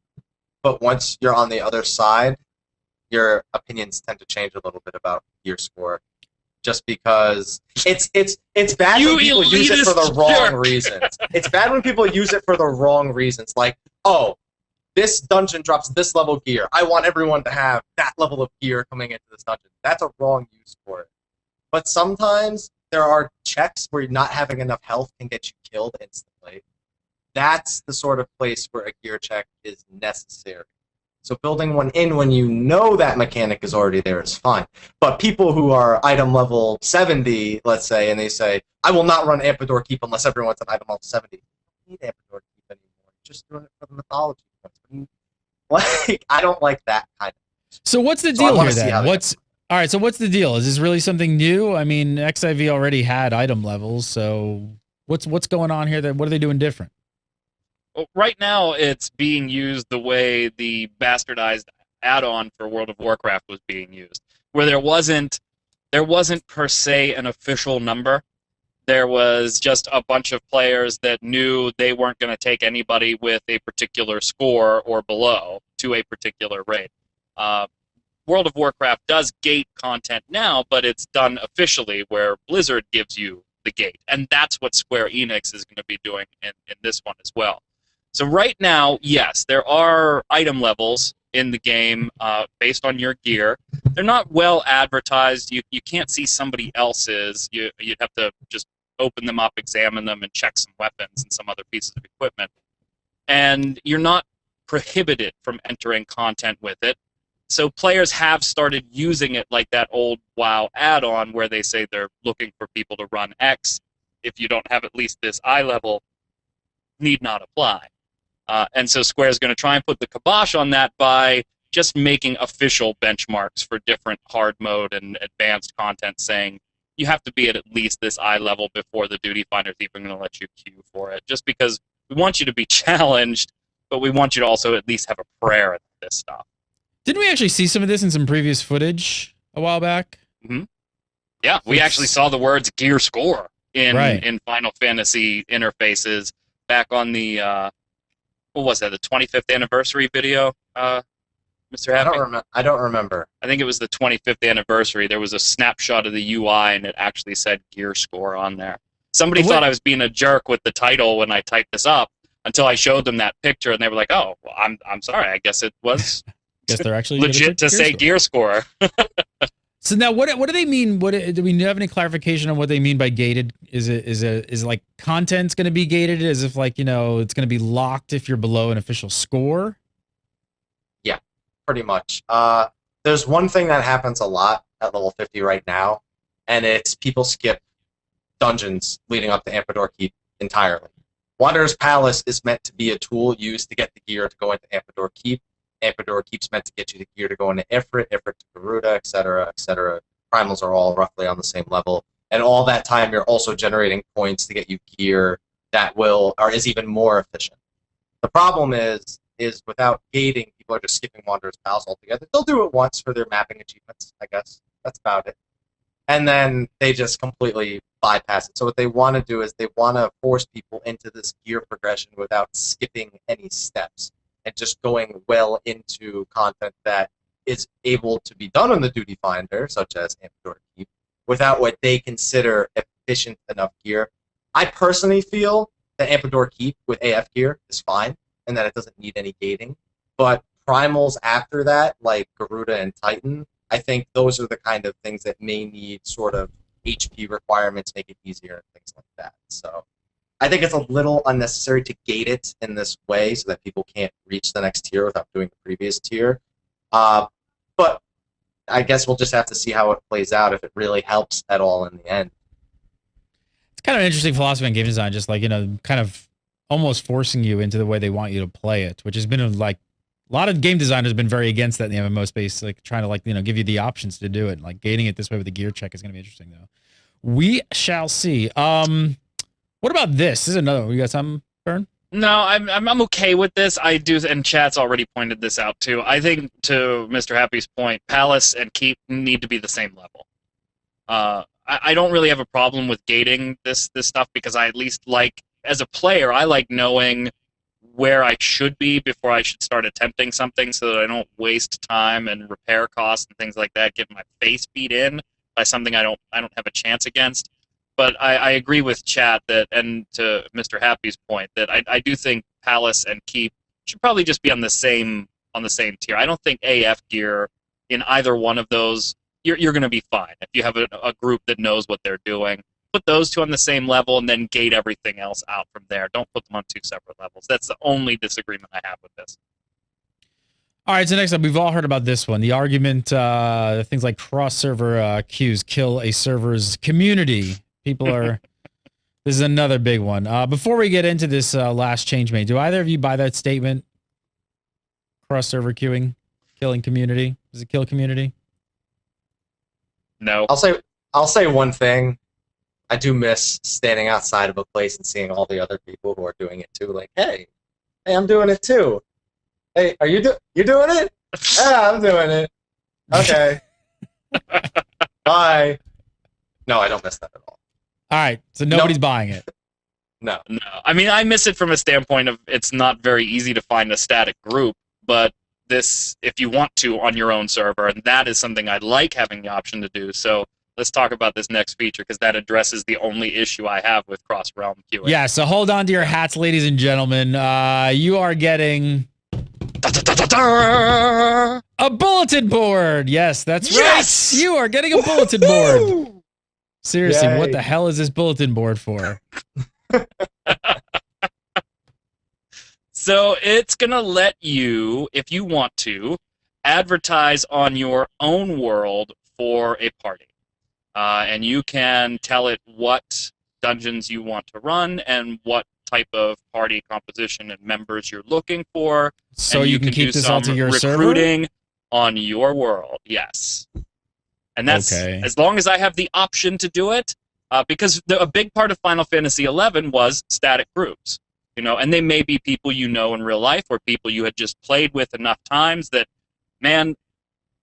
But once you're on the other side, your opinions tend to change a little bit about Gearscore. Just because it's bad when people use it for the wrong reasons. It's bad when people use it for the wrong reasons. Like, oh, this dungeon drops this level gear. I want everyone to have that level of gear coming into this dungeon. That's a wrong use for it. But sometimes there are checks where not having enough health can get you killed instantly. That's the sort of place where a gear check is necessary. So building one in when you know that mechanic is already there is fine. But people who are item level 70, let's say, and they say, I will not run Ampedor Keep unless everyone's at item level 70. You don't need Ampedor Keep anymore. You're just doing it for the mythology. Like, I don't like that kind of.
So what's the deal here then? All right, so what's the deal? Is this really something new? I mean, XIV already had item levels, so what's going on here? What are they doing different?
Well, right now, it's being used the way the bastardized add-on for World of Warcraft was being used, where there wasn't per se an official number. There was just a bunch of players that knew they weren't going to take anybody with a particular score or below to a particular raid. World of Warcraft does gate content now, but it's done officially where Blizzard gives you the gate. And that's what Square Enix is going to be doing in this one as well. So right now, yes, there are item levels in the game based on your gear. They're not well advertised. You can't see somebody else's. You'd have to just open them up, examine them, and check some weapons and some other pieces of equipment. And you're not prohibited from entering content with it. So players have started using it like that old WoW add-on where they say they're looking for people to run X. if you don't have at least this eye level, need not apply. And so Square's going to try and put the kibosh on that by just making official benchmarks for different hard mode and advanced content, saying you have to be at least this eye level before the duty finder's even going to let you queue for it. Just because we want you to be challenged, but we want you to also at least have a prayer at this stuff.
Didn't we actually see some of this in some previous footage a while back?
Mm-hmm. Yeah, we actually saw the words Gearscore in Final Fantasy interfaces back on the what was that? The 25th anniversary video, Mr. Happy?
I don't remember.
I think it was the 25th anniversary. There was a snapshot of the UI, and it actually said Gearscore on there. Somebody thought I was being a jerk with the title when I typed this up until I showed them that picture, and they were like, "Oh, well, I'm sorry. I guess it was."
Guess they're actually
legit to say Gearscore.
So now, what do they mean? Do we have any clarification on what they mean by gated? Is like content's going to be gated as if like, you know, it's going to be locked if you're below an official score?
Yeah, pretty much. There's one thing that happens a lot at level 50 right now, and it's people skip dungeons leading up to Ampedor Keep entirely. Wanderer's Palace is meant to be a tool used to get the gear to go into Ampedor Keep. Ampedor Keep's meant to get you the gear to go into Ifrit to Garuda, etc., etc. Primals are all roughly on the same level. And all that time, you're also generating points to get you gear that is even more efficient. The problem is without gating, people are just skipping Wanderer's Palace altogether. They'll do it once for their mapping achievements, I guess. That's about it. And then they just completely bypass it. So what they want to do is they want to force people into this gear progression without skipping any steps, and just going well into content that is able to be done on the duty finder, such as Ampedor Keep, without what they consider efficient enough gear. I personally feel that Ampedor Keep with AF gear is fine, and that it doesn't need any gating. But primals after that, like Garuda and Titan, I think those are the kind of things that may need sort of HP requirements, make it easier, and things like that. So I think it's a little unnecessary to gate it in this way so that people can't reach the next tier without doing the previous tier. But I guess we'll just have to see how it plays out, if it really helps at all in the end.
It's kind of an interesting philosophy in game design, just like, you know, kind of almost forcing you into the way they want you to play it, which has been like a lot of game designers have been very against that in the MMO space, like trying to like, you know, give you the options to do it. Like gating it this way with a gear check is going to be interesting though. We shall see. What about this? This is another one. You got something, Bern?
No, I'm okay with this. I do, and chat's already pointed this out too. I think, to Mr. Happy's point, Palace and Keep need to be the same level. I don't really have a problem with gating this stuff, because I at least like, as a player, I like knowing where I should be before I should start attempting something, so that I don't waste time and repair costs and things like that, getting my face beat in by something I don't have a chance against. But I agree with chat that, and to Mr. Happy's point, that I do think Palace and Keep should probably just be on the same tier. I don't think AF gear in either one of those, you're going to be fine if you have a group that knows what they're doing. Put those two on the same level and then gate everything else out from there. Don't put them on two separate levels. That's the only disagreement I have with this.
All right, so next up, we've all heard about this one. The argument, things like cross-server queues kill a server's community. People are... This is another big one. Before we get into this last change made, do either of you buy that statement? Cross-server queuing, killing community? Does it kill community?
No.
I'll say one thing. I do miss standing outside of a place and seeing all the other people who are doing it too. Like, hey, I'm doing it too. Hey, are you doing it? Yeah, I'm doing it. Okay. Bye. No, I don't miss that at all.
All right, so nobody's buying it.
No.
I mean, I miss it from a standpoint of it's not very easy to find a static group, but this, if you want to, on your own server, and that is something I'd like having the option to do. So let's talk about this next feature, because that addresses the only issue I have with cross-realm queuing.
Yeah, so hold on to your hats, ladies and gentlemen. You are getting... a bulletin board! Yes, that's right! You are getting a bulletin board! Seriously,
Yay.
What the hell is this bulletin board for?
So it's going to let you, if you want to, advertise on your own world for a party. And you can tell it what dungeons you want to run and what type of party composition and members you're looking for.
So
and
you can keep
do
this all to
some
your server?
recruiting on your world. Yes. And that's
Okay.
as long as I have the option to do it, because a big part of Final Fantasy XI was static groups, and they may be people you know in real life or people you had just played with enough times that, man,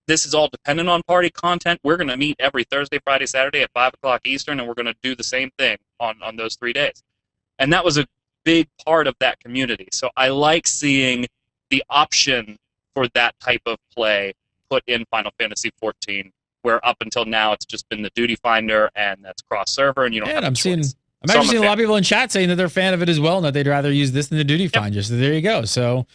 this is all dependent on party content. We're going to meet every Thursday, Friday, Saturday at 5 o'clock Eastern, and we're going to do the same thing on those 3 days. And that was a big part of that community. So I like seeing the option for that type of play put in Final Fantasy XIV, where up until now it's just been the duty finder and that's cross server, and you don't have
I'm
a choice.
I'm actually seeing a lot of people in chat saying that they're a fan of it as well, and that they'd rather use this than the duty finder. So there you go. So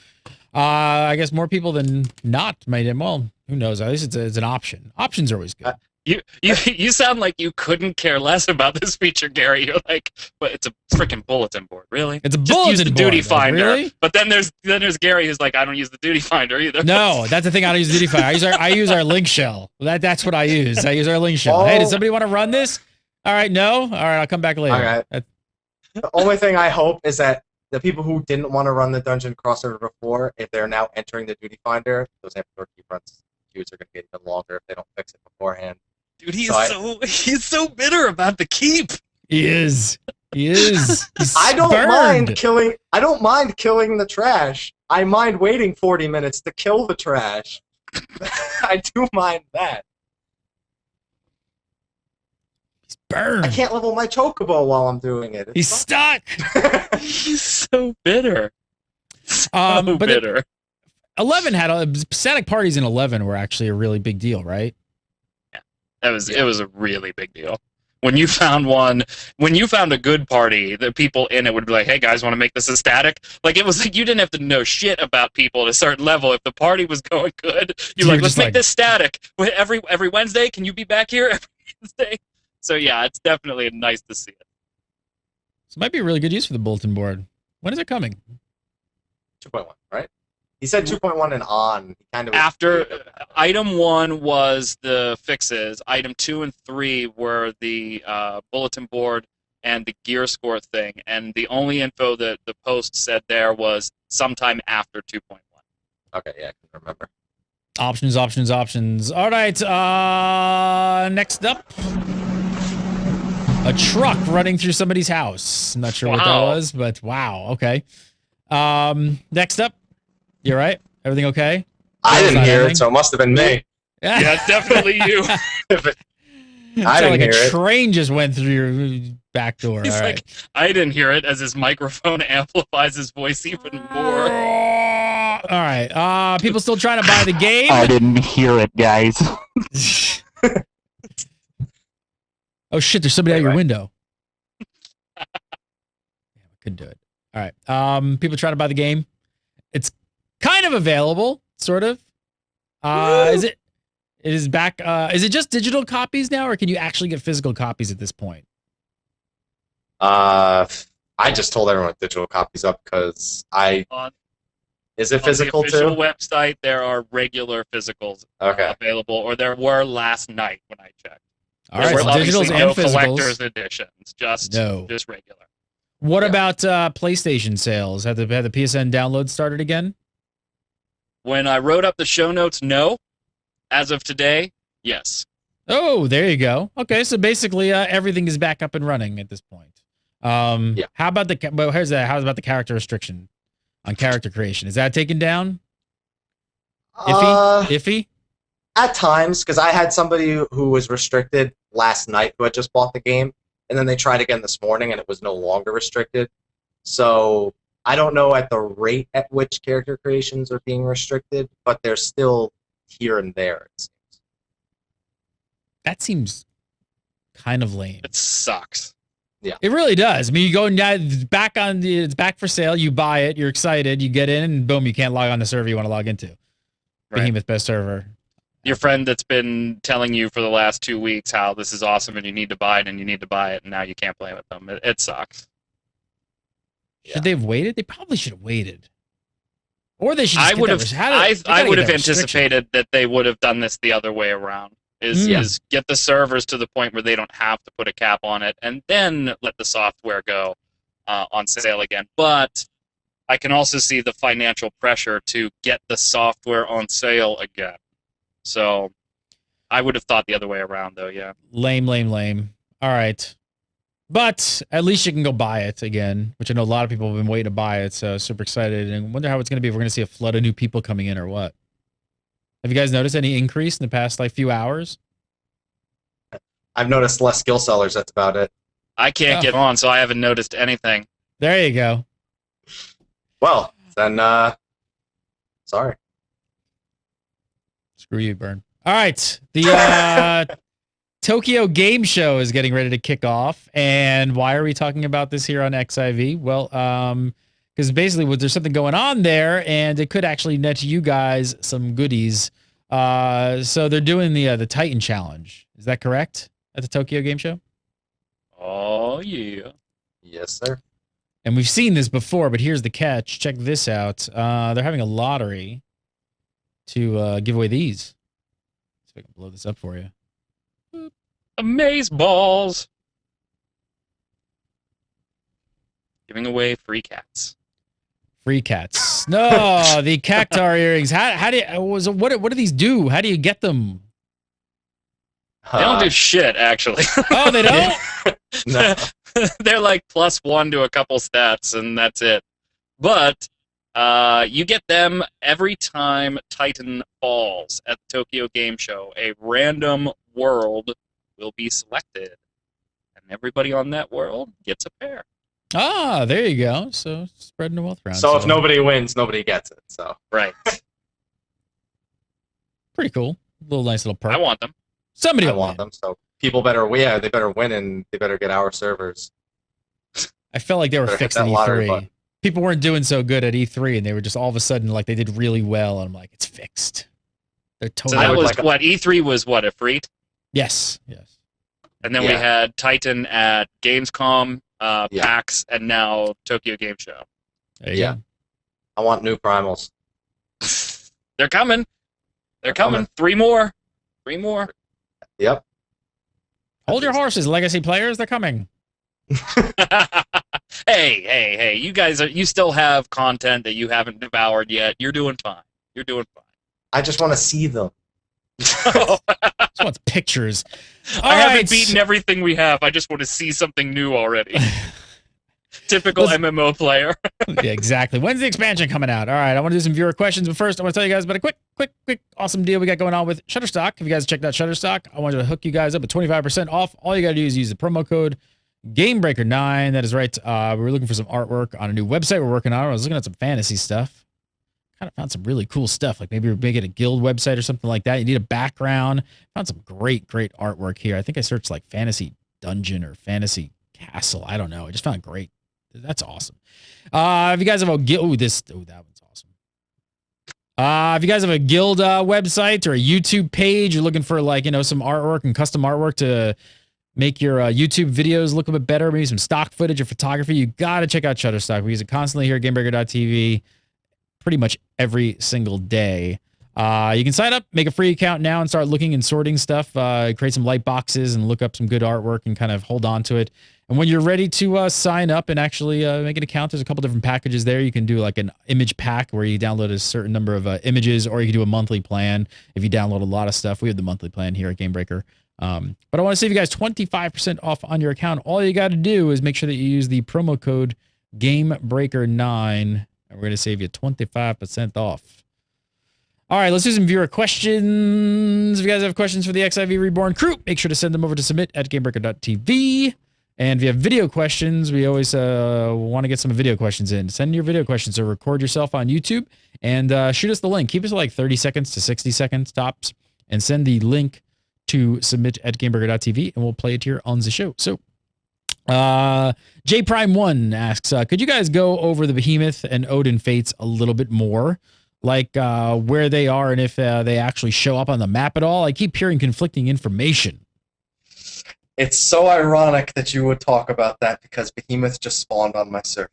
I guess more people than not might. Well, who knows? At least it's an option. Options are always good.
You sound like you couldn't care less about this feature, Gary. You're like, but it's a freaking bulletin board, really?
It's a
Just
bulletin
use the
board,
duty
like,
finder.
really?
But then there's Gary who's like, I don't use the duty finder either.
No, that's the thing. I don't use the duty finder. I use our link shell. That's what I use. I use our link shell. Hey, does somebody want to run this? All right, no. All right, I'll come back later.
All right. The only thing I hope is that the people who didn't want to run the dungeon crossover before, if they're now entering the duty finder, those Amphitheater keep runs queues are going to get even longer if they don't fix it beforehand.
Dude, he's so bitter about the keep.
He is. He's
I don't
burned.
mind killing the trash. I mind waiting 40 minutes to kill the trash. I do mind that.
He's burned.
I can't level my chocobo while I'm doing it.
He's stuck.
He's so bitter.
But
bitter.
11 had static parties in 11 were actually a really big deal, right?
It was a really big deal. When you found a good party, the people in it would be like, hey guys, want to make this a static? Like, it was like you didn't have to know shit about people at a certain level. If the party was going good, you're like, let's make this static. Every Wednesday, can you be back here every Wednesday? So yeah, it's definitely nice to see it.
So it might be a really good use for the bulletin board. When is it coming?
2.1, right? He said 2.1 and on. He kind of
After item 1 was the fixes, item 2 and 3 were the bulletin board and the Gearscore thing, and the only info that the post said there was sometime after 2.1.
Okay, yeah, I can remember.
Options. All right, next up. A truck running through somebody's house. I'm not sure what that was, but wow, okay. Next up. You all right? Everything okay?
I didn't hear it, so it must have been me.
Yeah, it's definitely you.
I didn't hear it.
A train just went through your back door.
He's
all
like,
right.
I didn't hear it, as his microphone amplifies his voice even more.
All right. People still trying to buy the game?
I didn't hear it, guys.
Oh shit! There's somebody out your window. Yeah, I couldn't do it. All right. People trying to buy the game. It's kind of available, sort of. Is it? It is back. Is it just digital copies now, or can you actually get physical copies at this point?
I just told everyone digital copies up because Is it physical
on the official
too?
website, there are regular physicals available, or there were last night when I checked.
All right, so
obviously
digitals
no
and physicals.
collector's editions, just regular.
What about PlayStation sales? Have the PSN download started again?
When I wrote up the show notes, no. As of today, yes.
Oh, there you go. Okay, so basically everything is back up and running at this point.
Yeah.
How about How about the character restriction on character creation? Is that taken down? Iffy?
At times, because I had somebody who was restricted last night who had just bought the game, and then they tried again this morning, and it was no longer restricted. So I don't know at the rate at which character creations are being restricted, but they're still here and there, it seems.
That seems kind of lame.
It sucks.
Yeah.
It really does. I mean, you go it's back for sale, you buy it, you're excited, you get in, and boom, you can't log on the server you want to log into.
Right.
Behemoth best server.
Your friend that's been telling you for the last 2 weeks how this is awesome and you need to buy it and you need to buy it, and now you can't play with them. It sucks.
Should they have waited? They probably should have waited. Or they should
I
just
would have anticipated that they would have done this the other way around. is get the servers to the point where they don't have to put a cap on it, and then let the software go on sale again. But I can also see the financial pressure to get the software on sale again. So I would have thought the other way around, though, yeah.
Lame. All right. But at least you can go buy it again, which I know a lot of people have been waiting to buy it, so super excited. And wonder how it's going to be, if we're going to see a flood of new people coming in or what. Have you guys noticed any increase in the past few hours?
I've noticed less skill sellers, that's about it.
I can't get on, so I haven't noticed anything.
There you go.
Well, then, sorry.
Screw you, Burn. All right. The Tokyo Game Show is getting ready to kick off. And why are we talking about this here on XIV? Well, because basically there's something going on there, and it could actually net you guys some goodies. So they're doing the Titan Challenge. Is that correct? At the Tokyo Game Show?
Oh, yeah.
Yes, sir.
And we've seen this before, but here's the catch. Check this out. They're having a lottery to give away these. So I can blow this up for you.
Amaze balls. Giving away free cats.
Free cats. No, the cactar earrings. How do you, what do these do? How do you get them?
They don't do shit, actually.
Oh, they don't?
No.
They're like +1 to a couple stats, and that's it. But you get them every time Titan falls at the Tokyo Game Show. A random world will be selected, and everybody on that world gets a pair.
Ah, there you go. So spreading the wealth around.
So if nobody wins, nobody gets it. So
Right.
pretty cool. Nice little perk.
I want them.
Somebody
I
will
want
win.
them. So people better, they better win, and they better get our servers.
I felt like they were
Better hit
fixed at
that lottery
E3.
button.
People weren't doing so good at E3, and they were just all of a sudden like they did really well, and I'm like, it's fixed. They're
So
totally.
that
would
was
like a-
what E3 was. What, a free?
Yes.
And then we
Yeah.
had Titan at Gamescom,
Yeah.
PAX, and now Tokyo Game Show.
There you
Yeah.
go.
I want new primals.
They're coming. They're coming.
coming.
3 more.
Yep.
Hold your horses, legacy players. They're coming.
Hey! You still have content that you haven't devoured yet. You're doing fine.
I just want to see them.
Just wants pictures. All
I haven't
right.
beaten everything we have. I just want to see something new already. Typical
Let's-
MMO player.
Yeah, exactly. When's the expansion coming out? All right, I want to do some viewer questions, but first I want to tell you guys about a quick, awesome deal we got going on with Shutterstock. If you guys checked out Shutterstock, I wanted to hook you guys up with 25% off. All you got to do is use the promo code GameBreaker9. That is right. We were looking for some artwork on a new website we're working on. I was looking at some fantasy stuff. Kind of found some really cool stuff. Like maybe you're making a guild website or something like that. You need a background. Found some great artwork here. I think I searched like fantasy dungeon or fantasy castle. I don't know. I just found great. That's awesome. If you guys have a guild, that one's awesome. If you guys have a guild website or a YouTube page, you're looking for some artwork and custom artwork to make your YouTube videos look a bit better, maybe some stock footage or photography, you got to check out Shutterstock. We use it constantly here at GameBreaker.tv pretty much every single day. You can sign up, make a free account now, and start looking and sorting stuff. Create some light boxes and look up some good artwork and kind of hold on to it. And when you're ready to sign up and actually make an account, there's a couple different packages there. You can do like an image pack where you download a certain number of images, or you can do a monthly plan if you download a lot of stuff. We have the monthly plan here at GameBreaker. But I want to save you guys 25% off on your account. All you got to do is make sure that you use the promo code GameBreaker9, and we're going to save you 25% off. All right, let's do some viewer questions. If you guys have questions for the XIV Reborn crew, make sure to send them over to submit@gamebreaker.tv. And if you have video questions, we always want to get some video questions in. Send your video questions, so record yourself on YouTube and shoot us the link. Keep us at like 30 seconds to 60 seconds tops, and send the link to submit@gamebreaker.tv, and we'll play it here on the show. So JPrime1 asks, could you guys go over the Behemoth and Odin fates a little bit more? Like where they are and if they actually show up on the map at all? I keep hearing conflicting information.
It's so ironic that you would talk about that because Behemoth just spawned on my server.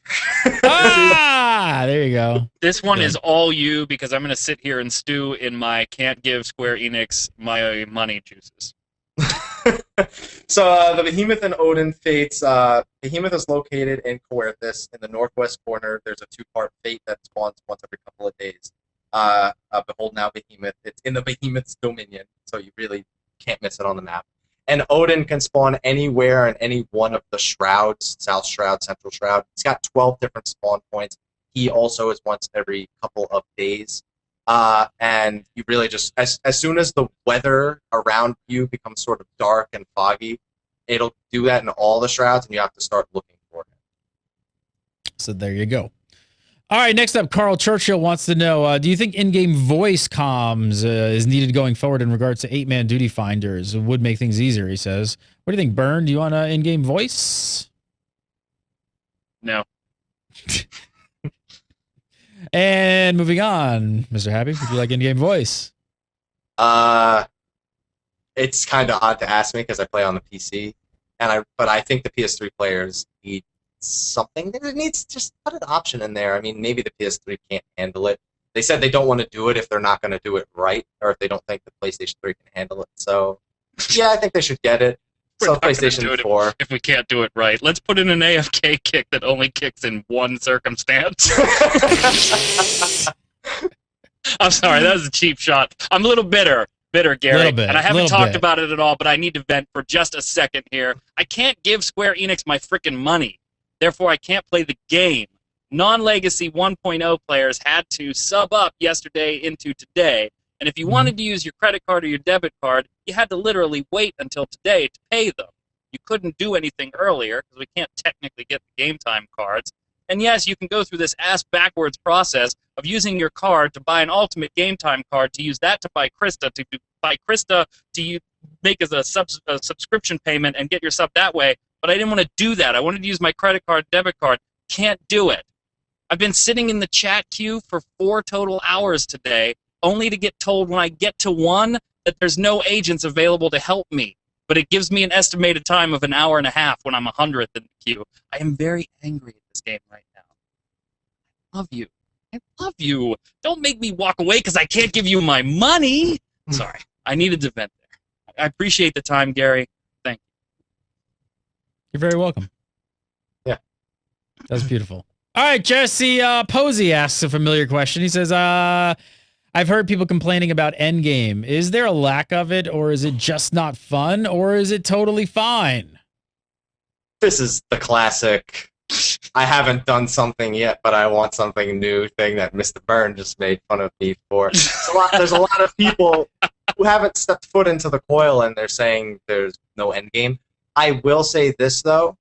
Ah, there you go.
This one
Good.
is all you because I'm going to sit here and stew in my can't give Square Enix my money juices.
So the Behemoth and Odin fates. Behemoth is located in Coerthus in the northwest corner. There's a two-part fate that spawns once every couple of days. Behold now Behemoth. It's in the Behemoth's dominion, so you really can't miss it on the map. And Odin can spawn anywhere in any one of the shrouds, South Shroud, Central Shroud. It's got 12 different spawn points. He also is once every couple of days. And you really just, as soon as the weather around you becomes sort of dark and foggy, it'll do that in all the shrouds, and you have to start looking for it.
So there you go. All right, next up, Carl Churchill wants to know, do you think in-game voice comms is needed going forward in regards to 8-man duty finders? It would make things easier, he says. What do you think, Burn? Do you want in-game voice?
No.
And moving on, Mr. Happy, would you like in-game voice?
It's kind of odd to ask me because I play on the PC, but I think the PS3 players need something. It needs just put an option in there. I mean, maybe the PS3 can't handle it. They said they don't want to do it if they're not going to do it right, or if they don't think the PlayStation 3 can handle it. So, yeah, I think they should get it. So PlayStation 4.
If we can't do it right, let's put in an AFK kick that only kicks in one circumstance. I'm sorry, that was a cheap shot. I'm a little bitter, Gary, and I haven't talked about it at all, but I need to vent for just a second here. I can't give Square Enix my frickin' money. Therefore, I can't play the game. Non-Legacy 1.0 players had to sub up yesterday into today, and if you wanted to use your credit card or your debit card, you had to literally wait until today to pay them. You couldn't do anything earlier because we can't technically get the game time cards. And yes, you can go through this ass-backwards process of using your card to buy an ultimate game time card, to use that to buy Krista, to make as a subscription payment and get your sub that way. But I didn't want to do that. I wanted to use my credit card, debit card. Can't do it. I've been sitting in the chat queue for 4 total hours today, only to get told when I get to 1 that there's no agents available to help me. But it gives me an estimated time of an hour and a half when I'm 100th in the queue. I am very angry at this game right now. I love you. I love you. Don't make me walk away because I can't give you my money. Sorry. I needed to vent there. I appreciate the time, Gary. Thank you.
You're very welcome.
Yeah.
That's beautiful. All right, Jesse Posey asks a familiar question. He says, I've heard people complaining about endgame. Is there a lack of it, or is it just not fun, or is it totally fine?
This is the classic, I haven't done something yet, but I want something new thing that Mr. Byrne just made fun of me for. There's a lot of people who haven't stepped foot into the coil, and they're saying there's no endgame. I will say this, though.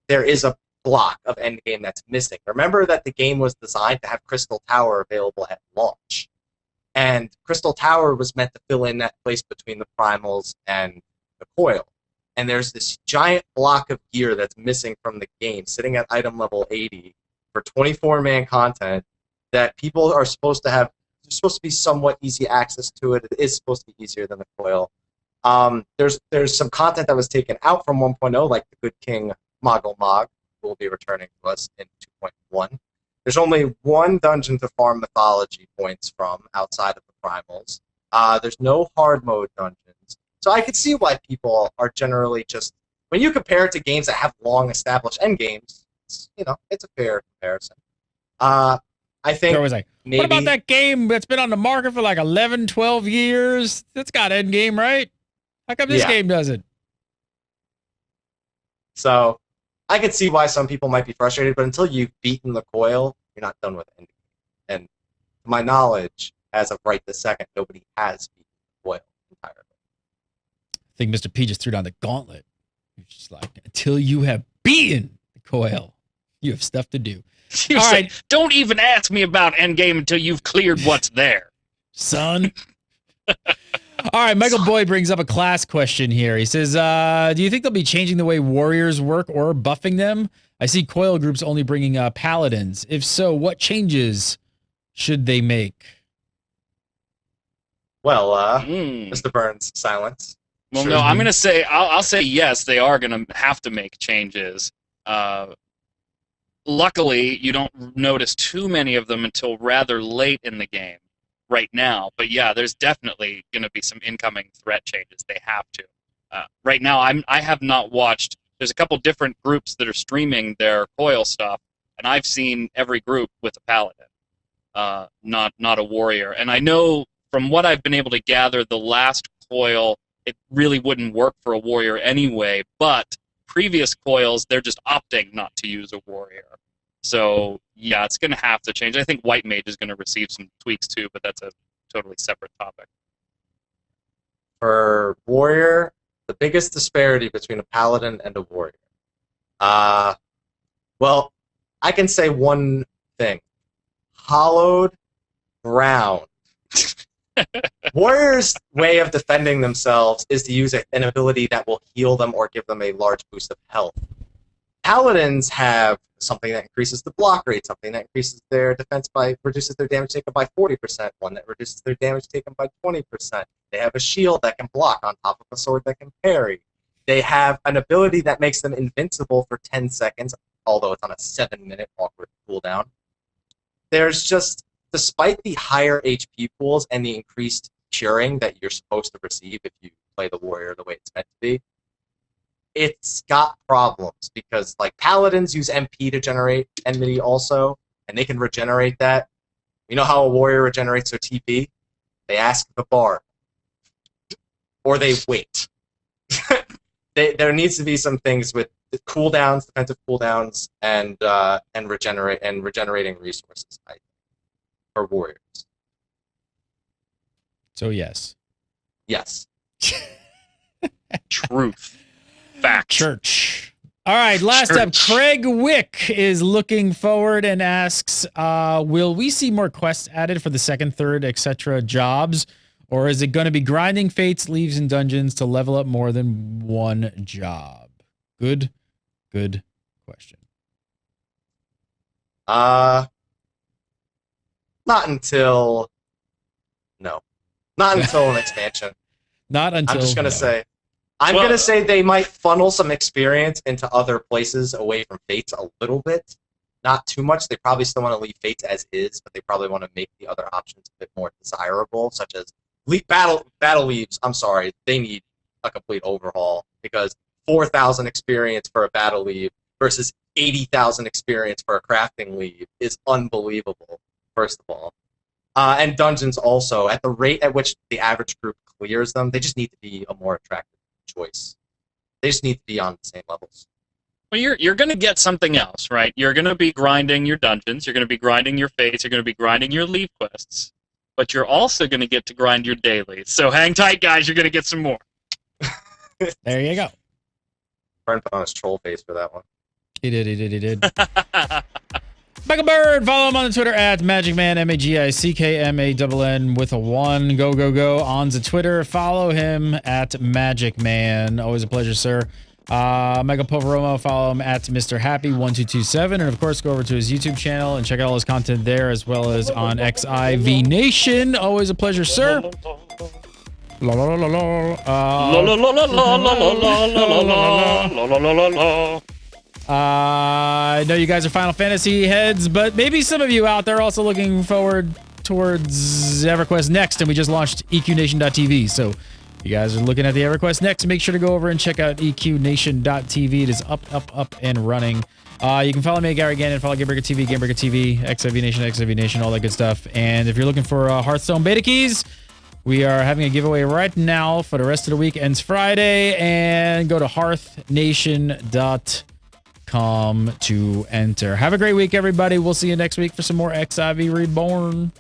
There is a block of endgame that's missing. Remember that the game was designed to have Crystal Tower available at launch. And Crystal Tower was meant to fill in that place between the primals and the coil. And there's this giant block of gear that's missing from the game, sitting at item level 80 for 24-man content that people are supposed to have. There's supposed to be somewhat easy access to it. It is supposed to be easier than the coil. There's some content that was taken out from 1.0, like the Good King Moggle Mog, who will be returning to us in 2.1. There's only one dungeon to farm mythology points from outside of the primals. There's no hard mode dungeons. So I could see why people are generally just, when you compare it to games that have long established endgames, it's a fair comparison. I think
They're always like,
maybe,
what about that game that's been on the market for like 11, 12 years? That's got endgame, right? How come this game doesn't?
So I could see why some people might be frustrated, but until you've beaten the coil, you're not done with endgame. And to my knowledge, as of right this second, nobody has beaten the coil entirely.
I think Mr. P just threw down the gauntlet. He's just like, until you have beaten the coil, you have stuff to do.
You say, don't even ask me about endgame until you've cleared what's there.
Son. All right, Michael Boyd brings up a class question here. He says, do you think they'll be changing the way warriors work or buffing them? I see coil groups only bringing paladins. If so, what changes should they make?
Well, Mr. Burns, silence.
Well,
Sure.
no, I'm gonna say I'll say yes. They are gonna have to make changes. Luckily, you don't notice too many of them until rather late in the game right now. But yeah, there's definitely going to be some incoming threat changes. They have to. Right now, I have not watched. There's a couple different groups that are streaming their coil stuff, and I've seen every group with a paladin, not a warrior. And I know from what I've been able to gather, the last coil, it really wouldn't work for a warrior anyway, but previous coils, they're just opting not to use a warrior. So, yeah, it's going to have to change. I think White Mage is going to receive some tweaks too, but that's a totally separate topic.
For warrior, the biggest disparity between a paladin and a warrior. Well, I can say one thing. Hollowed ground. Warriors' way of defending themselves is to use an ability that will heal them or give them a large boost of health. Paladins have something that increases the block rate, something that increases their defense reduces their damage taken by 40%, one that reduces their damage taken by 20%. They have a shield that can block on top of a sword that can parry. They have an ability that makes them invincible for 10 seconds, although it's on a 7-minute awkward cooldown. There's just, despite the higher HP pools and the increased curing that you're supposed to receive if you play the warrior the way it's meant to be, it's got problems because, like, paladins use MP to generate enmity also, and they can regenerate that. You know how a warrior regenerates their TP? They ask the bard, or they wait. There needs to be some things with the cooldowns, defensive cooldowns, and regenerating resources, I think, for warriors.
So yes.
Yes.
Truth. Fact.
Church. All right, last up, Craig Wick is looking forward and asks, will we see more quests added for the second, third, etc. jobs? Or is it going to be grinding fates, leaves, and dungeons to level up more than one job? Good question.
Not until an expansion.
Not until
I'm just gonna say. I'm going to say they might funnel some experience into other places away from Fates a little bit. Not too much. They probably still want to leave Fates as is, but they probably want to make the other options a bit more desirable, such as battle leaves. I'm sorry, they need a complete overhaul because 4,000 experience for a battle leave versus 80,000 experience for a crafting leave is unbelievable, first of all. And dungeons also, at the rate at which the average group clears them, they just need to be a more attractive choice. They just need to be on the same levels.
Well, you're going to get something else, right? You're going to be grinding your dungeons, you're going to be grinding your fates, you're going to be grinding your leave quests, but you're also going to get to grind your dailies. So hang tight, guys, you're going to get some more.
There you go.
Brent put on his troll face for that one.
He did. Michael Bird, follow him on the Twitter at MagicMan, MAGICKMANN with a 1. Go. On the Twitter, follow him at MagicMan. Always a pleasure, sir. Michael Poveromo, follow him at Mr. Happy1227. And of course, go over to his YouTube channel and check out all his content there, as well as on XIV Nation. Always a pleasure, sir. La la la la la. I know you guys are Final Fantasy heads, but maybe some of you out there are also looking forward towards EverQuest Next, and we just launched EQNation.tv. So you guys are looking at the EverQuest Next, make sure to go over and check out EQNation.tv. It is up and running. You can follow me at Gary Gannon, follow GameBreaker TV, XIV Nation, all that good stuff. And if you're looking for Hearthstone beta keys, we are having a giveaway right now for the rest of the week. Ends Friday, and go to hearthnation.com to enter. Have a great week, everybody. We'll see you next week for some more XIV Reborn.